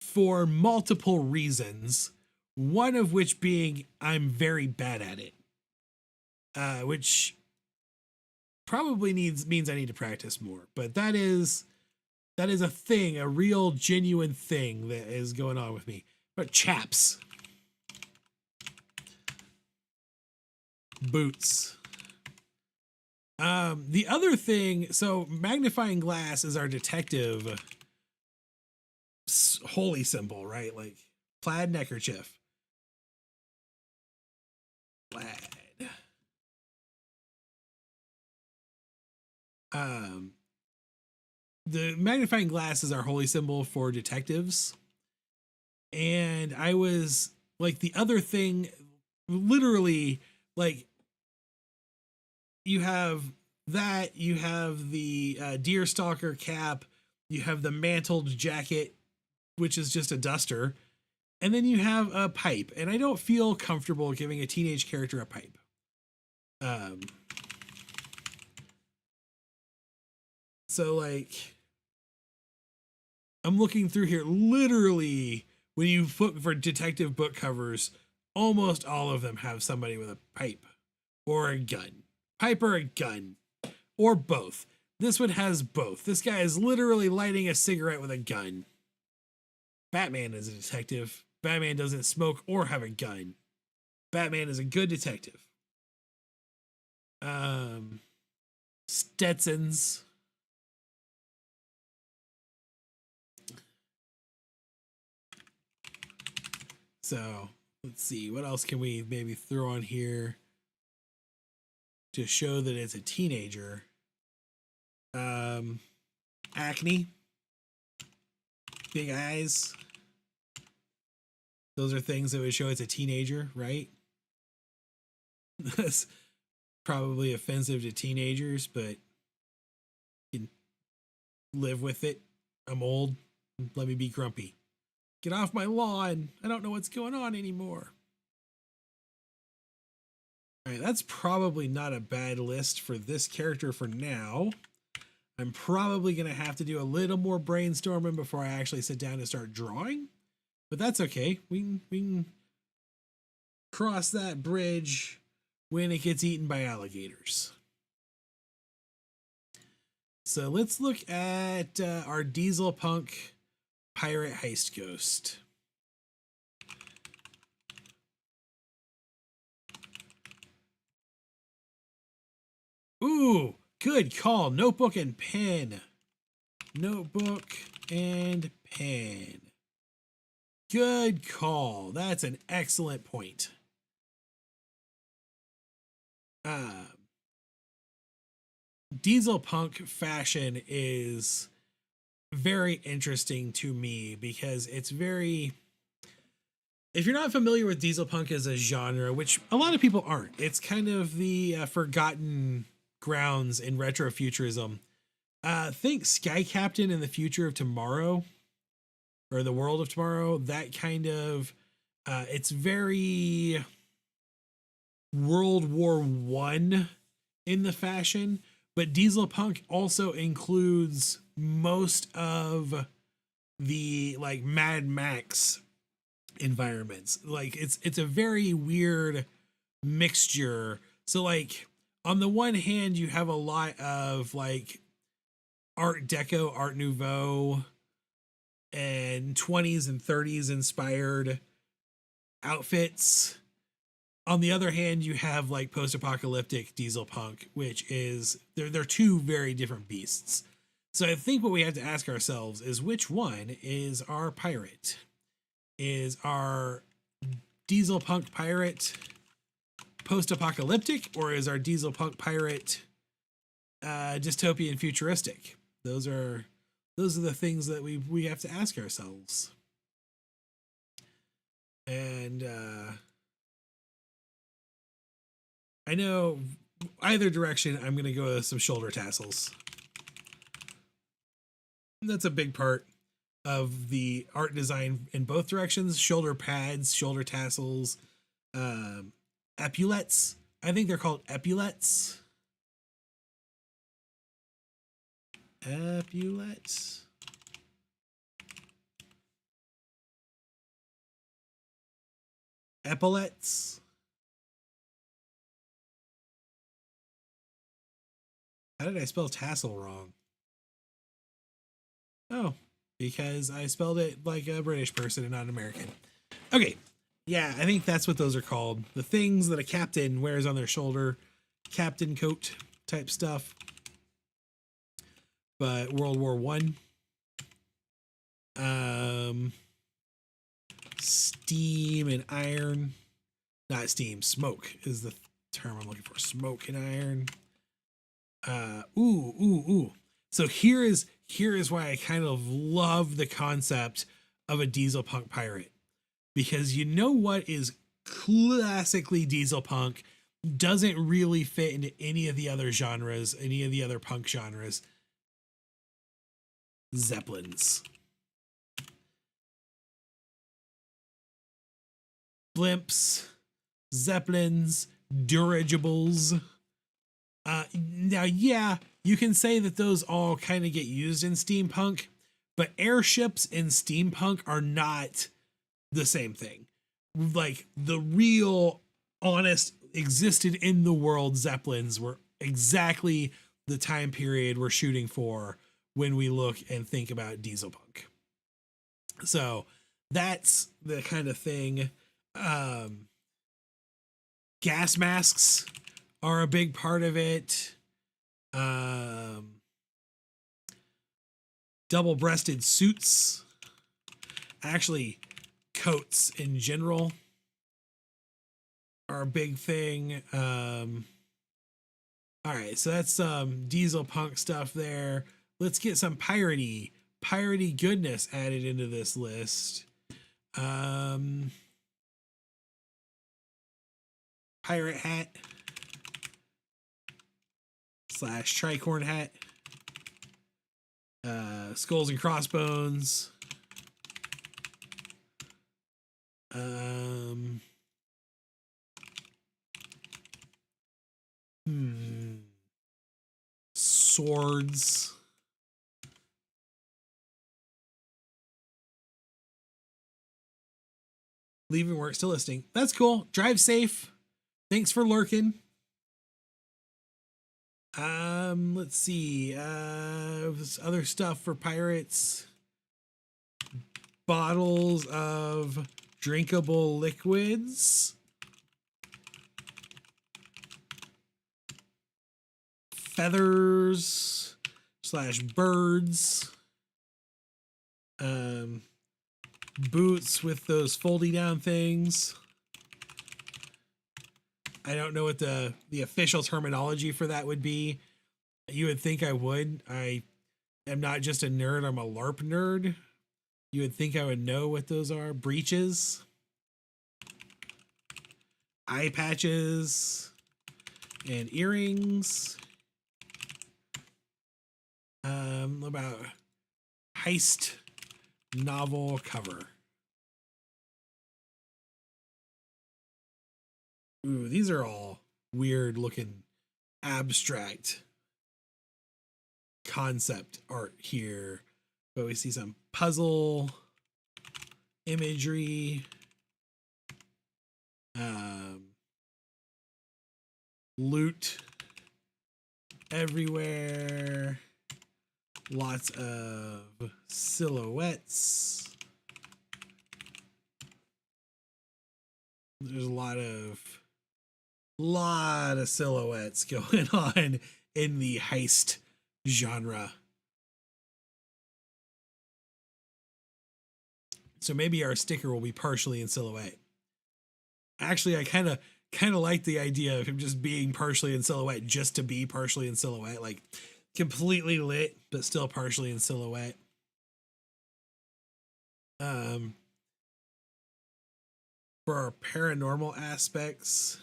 S1: for multiple reasons. One of which being I'm very bad at it, which probably means I need to practice more. But that is a thing, a real genuine thing that is going on with me. But chaps. Boots. The other thing, so magnifying glass is our detective holy symbol, right? Like plaid neckerchief. Plaid. The magnifying glass is our holy symbol for detectives. And I was like, the other thing, literally, like, you have that, you have the deerstalker cap, you have the mantled jacket, which is just a duster, and then you have a pipe. And I don't feel comfortable giving a teenage character a pipe. So, like, I'm looking through here, literally, when you look for detective book covers, almost all of them have somebody with a pipe or a gun. Pipe or a gun, or both. This one has both. This guy is literally lighting a cigarette with a gun. Batman is a detective. Batman doesn't smoke or have a gun. Batman is a good detective. Stetsons. So Let's see, what else can we maybe throw on here to show that it's a teenager? Acne, big eyes. Those are things that would show it's a teenager, right? That's probably offensive to teenagers, but you can live with it. I'm old. Let me be grumpy. Get off my lawn. I don't know what's going on anymore. All right, that's probably not a bad list for this character for now. I'm probably going to have to do a little more brainstorming before I actually sit down and start drawing. But that's okay. We can cross that bridge when it gets eaten by alligators. So let's look at our Diesel Punk Pirate Heist Ghost. Ooh, good call. Notebook and pen. Notebook and pen. Good call. That's an excellent point. Diesel Punk fashion is very interesting to me because it's very... If you're not familiar with Diesel Punk as a genre, which a lot of people aren't, it's kind of the forgotten grounds in retrofuturism. Think Sky Captain in the Future of Tomorrow, or the World of Tomorrow. That kind of, it's very World War I in the fashion, but Diesel Punk also includes most of the like Mad Max environments. Like it's a very weird mixture. So like on the one hand, you have a lot of like Art Deco, Art Nouveau, and 20s and 30s inspired outfits. On the other hand, you have like post-apocalyptic Diesel Punk, which is they're two very different beasts. So I think what we have to ask ourselves is which one is our pirate? Is our Diesel Punk pirate post-apocalyptic, or is our Diesel Punk pirate dystopian futuristic? Those are the things that we have to ask ourselves. And I know either direction, I'm going to go with some shoulder tassels. That's a big part of the art design in both directions. Shoulder pads, shoulder tassels, epaulets. I think they're called epaulets. Epaulets. Epaulets. How did I spell tassel wrong? Oh, because I spelled it like a British person and not an American. Okay. Yeah, I think that's what those are called. The things that a captain wears on their shoulder. Captain coat type stuff. But World War One. Steam and iron. Not steam, smoke is the term I'm looking for. Smoke and iron. Ooh. So here is why I kind of love the concept of a Diesel Punk pirate. Because you know what is classically Diesel Punk, doesn't really fit into any of the other genres, any of the other punk genres. Zeppelins. Blimps, Zeppelins, dirigibles. Now, yeah, you can say that those all kind of get used in steampunk, but airships in steampunk are not the same thing. Like the real, honest, existed in the world Zeppelins were exactly the time period we're shooting for when we look and think about Diesel Punk. So that's the kind of thing. Gas masks are a big part of it. Double-breasted suits. Actually, coats in general our big thing. All right, so that's some diesel punk stuff there. Let's get some piratey goodness added into this list. Pirate hat slash tricorn hat. Skulls and crossbones. Swords. Leaving work, still listening. That's cool. Drive safe. Thanks for lurking. Let's see. Other stuff for pirates. Bottles of drinkable liquids. Feathers slash birds. Boots with those foldy down things. I don't know what the official terminology for that would be. You would think I would. I am not just a nerd, I'm a LARP nerd. You would think I would know what those are. Breeches. Eye patches. And earrings. About heist novel cover. Ooh, these are all weird looking abstract concept art here. But we see some puzzle imagery. Loot everywhere. Lots of silhouettes. There's a lot of silhouettes going on in the heist genre. So maybe our sticker will be partially in silhouette. Actually, I kind of like the idea of him just being partially in silhouette, just to be partially in silhouette, like completely lit, but still partially in silhouette. For our paranormal aspects,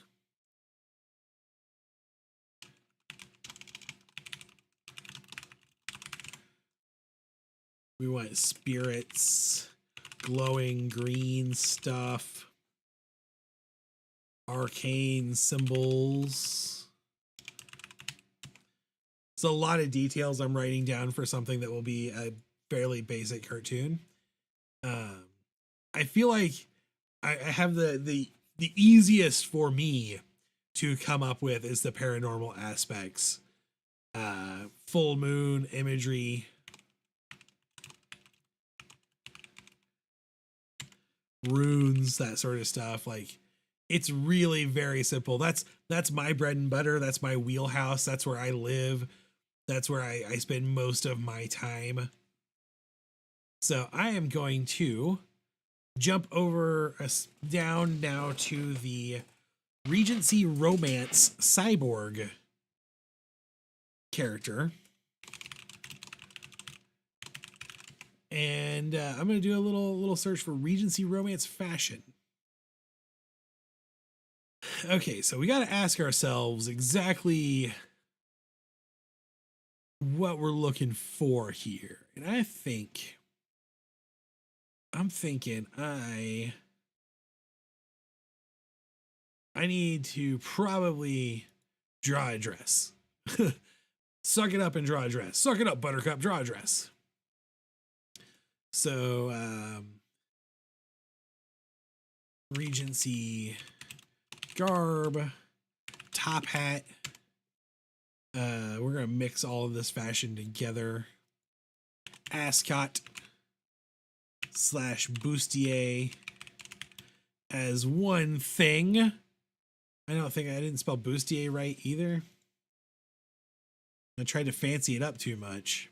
S1: we want spirits, glowing green stuff, arcane symbols. It's a lot of details I'm writing down for something that will be a fairly basic cartoon. I feel like I have the easiest for me to come up with is the paranormal aspects. Full moon imagery. Runes, that sort of stuff. Like, it's really very simple. That's my bread and butter. That's my wheelhouse. That's where I live. That's where I spend most of my time. So I am going to jump over down now to the Regency Romance Cyborg character. And I'm going to do a little search for Regency Romance fashion. Okay, so we got to ask ourselves exactly what we're looking for here. And I'm thinking I need to probably draw a dress. Suck it up and draw a dress. Suck it up, Buttercup, draw a dress. So, Regency garb, top hat. We're gonna mix all of this fashion together. Ascot slash bustier as one thing. I didn't spell bustier right either. I tried to fancy it up too much.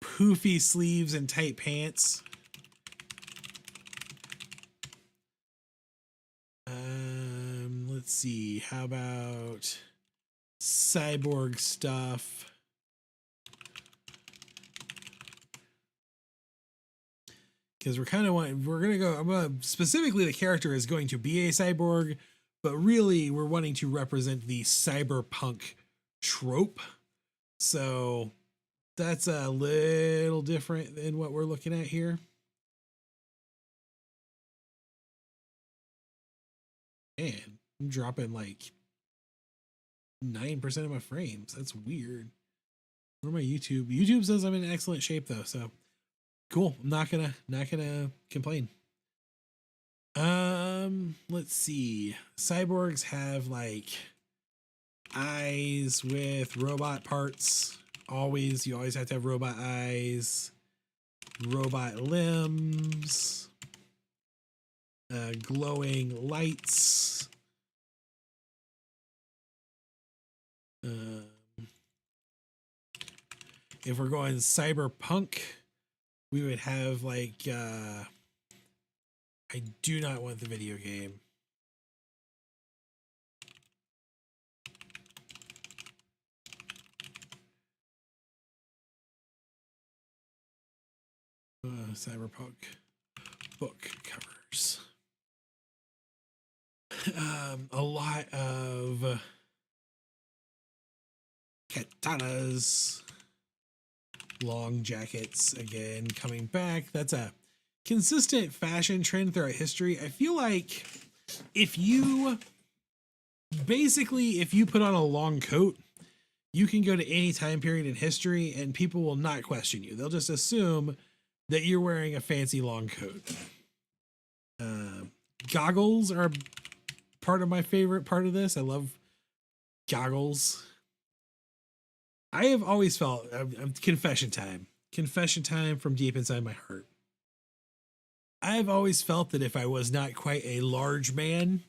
S1: Poofy sleeves and tight pants. let's see. How about cyborg stuff? Because we're kind of we're gonna go. Specifically, the character is going to be a cyborg, but really we're wanting to represent the cyberpunk trope. So that's a little different than what we're looking at here. And I'm dropping like 9% of my frames. That's weird. Where my YouTube? YouTube says I'm in excellent shape though, so cool. I'm not gonna complain. Let's see. Cyborgs have like eyes with robot parts. You always have to have robot eyes, robot limbs, glowing lights. If we're going cyberpunk, we would have like I do not want the video game. Cyberpunk book covers. A lot of katanas, long jackets again coming back. That's a consistent fashion trend throughout history. I feel like if you put on a long coat, you can go to any time period in history and people will not question you. They'll just assume that you're wearing a fancy long coat. Goggles are part of my favorite part of this. I love goggles. I have always felt, confession time from deep inside my heart. I have always felt that if I was not quite a large man,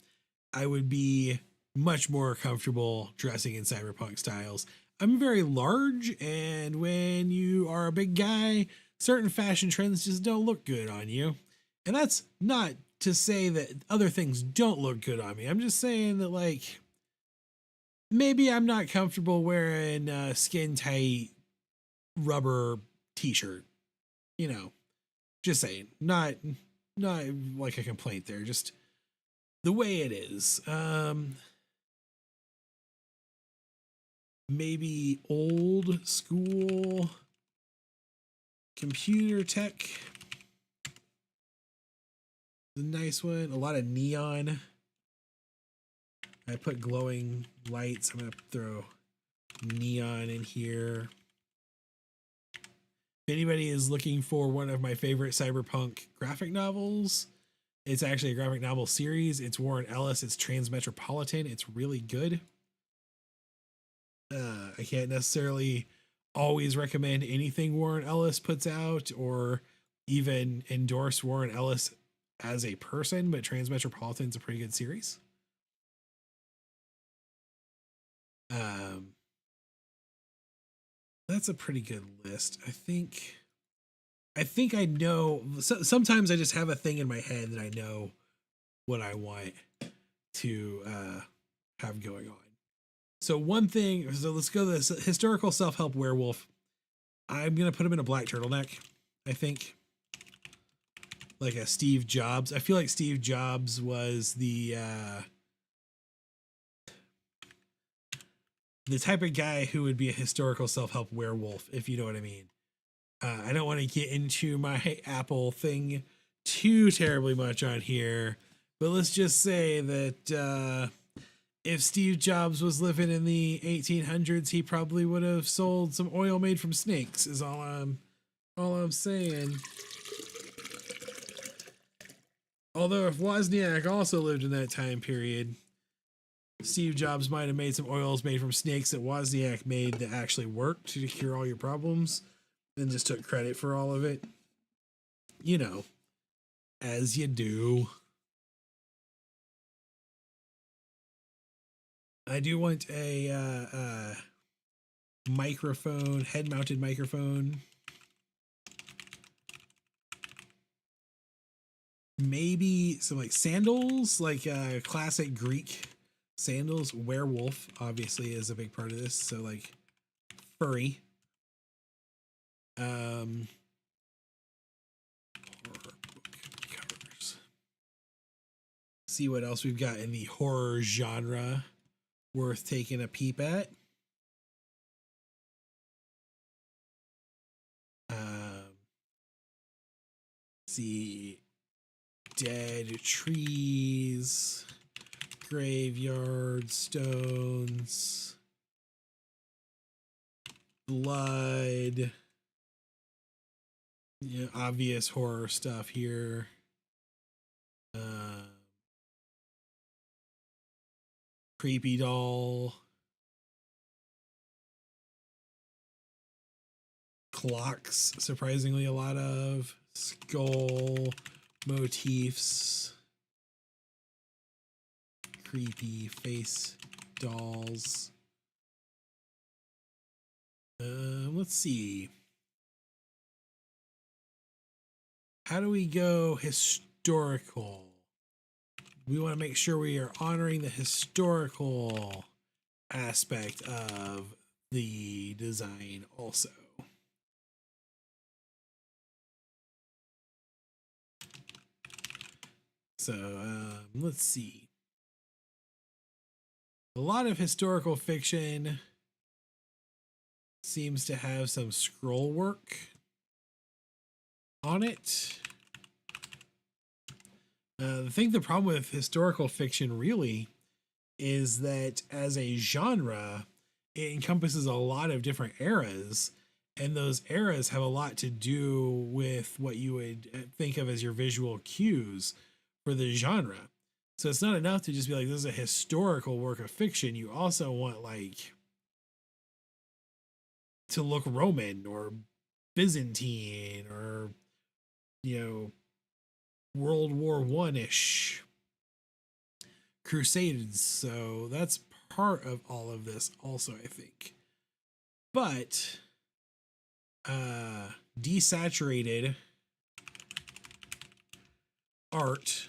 S1: I would be much more comfortable dressing in cyberpunk styles. I'm very large, and when you are a big guy, certain fashion trends just don't look good on you. And that's not to say that other things don't look good on me. I'm just saying that, like, maybe I'm not comfortable wearing a skin tight rubber t-shirt. You know, just saying. Not like a complaint there, just the way it is. Maybe old school computer tech. The nice one. A lot of neon. I put glowing lights. I'm going to throw neon in here. If anybody is looking for one of my favorite cyberpunk graphic novels, it's actually a graphic novel series. It's Warren Ellis. It's Transmetropolitan. It's really good. I can't necessarily always recommend anything Warren Ellis puts out or even endorse Warren Ellis as a person, but Transmetropolitan is a pretty good series. That's a pretty good list. I think I know. Sometimes I just have a thing in my head that I know what I want to have going on. So one thing, so let's go to this historical self-help werewolf. I'm going to put him in a black turtleneck, I think. Like a Steve Jobs. I feel like Steve Jobs was the type of guy who would be a historical self-help werewolf, if you know what I mean. I don't want to get into my Apple thing too terribly much on here, but let's just say that if Steve Jobs was living in the 1800s, he probably would have sold some oil made from snakes, is all I'm saying. Although if Wozniak also lived in that time period, Steve Jobs might have made some oils made from snakes that Wozniak made that actually worked to cure all your problems and just took credit for all of it. You know, as you do. I do want a microphone, head-mounted microphone. Maybe some like sandals, like classic Greek Sandals, werewolf obviously is a big part of this. So like furry. Horror book covers. See what else we've got in the horror genre worth taking a peep at. See dead trees, graveyard stones, blood, yeah, obvious horror stuff here. Creepy doll, clocks, surprisingly a lot of skull motifs, creepy face dolls. Let's see. How do we go historical? We want to make sure we are honoring the historical aspect of the design also. So let's see. A lot of historical fiction seems to have some scroll work on it. I think the problem with historical fiction really is that as a genre, it encompasses a lot of different eras, and those eras have a lot to do with what you would think of as your visual cues for the genre. So it's not enough to just be like, this is a historical work of fiction. You also want like to look Roman or Byzantine or, you know, World War One-ish, Crusades. So that's part of all of this also, I think. But desaturated art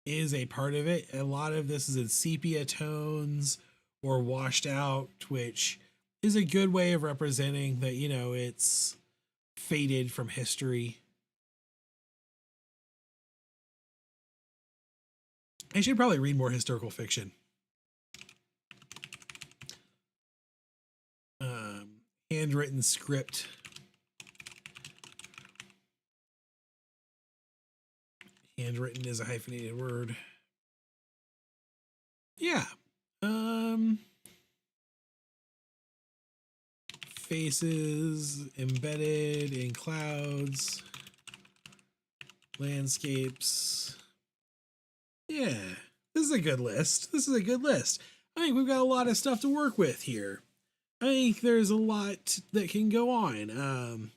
S1: is a part of it. A lot of this is in sepia tones or washed out, which is a good way of representing that, you know, it's faded from history. I should probably read more historical fiction. Handwritten script. Handwritten is a hyphenated word. Yeah. Faces embedded in clouds. Landscapes. Yeah. This is a good list. This is a good list. I think we've got a lot of stuff to work with here. I think there's a lot that can go on.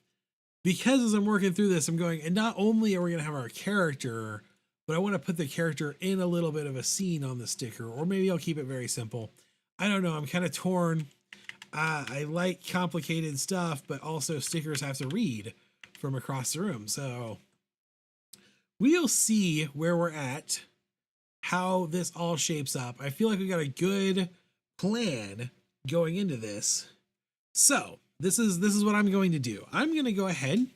S1: Because as I'm working through this, I'm going, and not only are we going to have our character, but I want to put the character in a little bit of a scene on the sticker, or maybe I'll keep it very simple. I don't know. I'm kind of torn. I like complicated stuff, but also stickers have to read from across the room. So we'll see where we're at, how this all shapes up. I feel like we got a good plan going into this. So this is what I'm going to do. I'm going to go ahead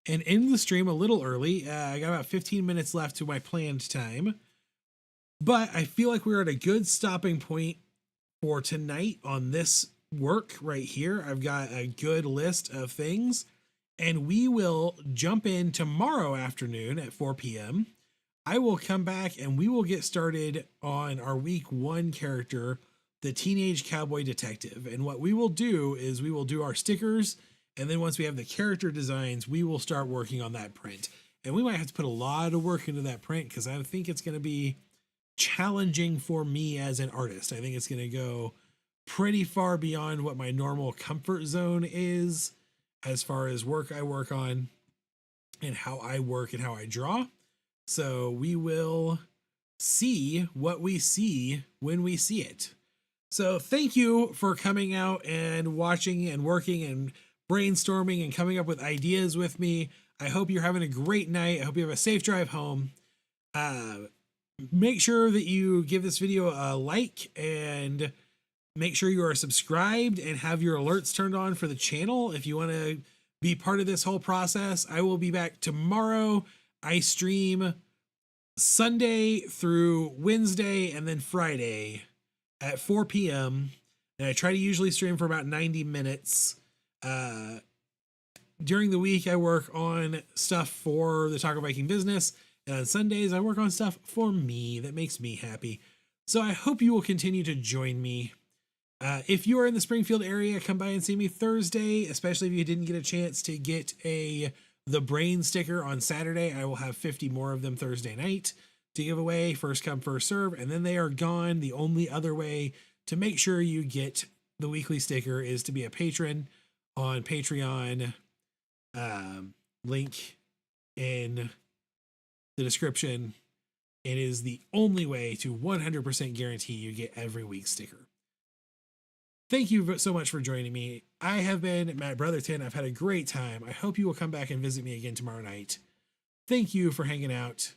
S1: and end the stream a little early. I got about 15 minutes left to my planned time, but I feel like we're at a good stopping point for tonight on this work right here. I've got a good list of things, and we will jump in tomorrow afternoon at 4 p.m. I will come back and we will get started on our week 1 character, the Teenage Cowboy Detective. And what we will do is we will do our stickers, and then once we have the character designs, we will start working on that print. And we might have to put a lot of work into that print because I think it's going to be challenging for me as an artist. I think it's going to go pretty far beyond what my normal comfort zone is as far as work I work on and how I work and how I draw. So we will see what we see when we see it. So thank you for coming out and watching and working and brainstorming and coming up with ideas with me. I hope you're having a great night. I hope you have a safe drive home. make sure that you give this video a like, and make sure you are subscribed and have your alerts turned on for the channel if you want to be part of this whole process. I will be back tomorrow. I stream Sunday through Wednesday and then Friday at 4 p.m. And I try to usually stream for about 90 minutes. During the week, I work on stuff for the Taco Viking business. And on Sundays, I work on stuff for me that makes me happy. So I hope you will continue to join me. If you are in the Springfield area, come by and see me Thursday, especially if you didn't get a chance to get the Brain sticker on Saturday. I will have 50 more of them Thursday night to give away, first come, first serve, and then they are gone. The only other way to make sure you get the weekly sticker is to be a patron on Patreon. Link in the description. It is the only way to 100% guarantee you get every week's sticker. Thank you so much for joining me. I have been Matt Brotherton. I've had a great time. I hope you will come back and visit me again tomorrow night. Thank you for hanging out.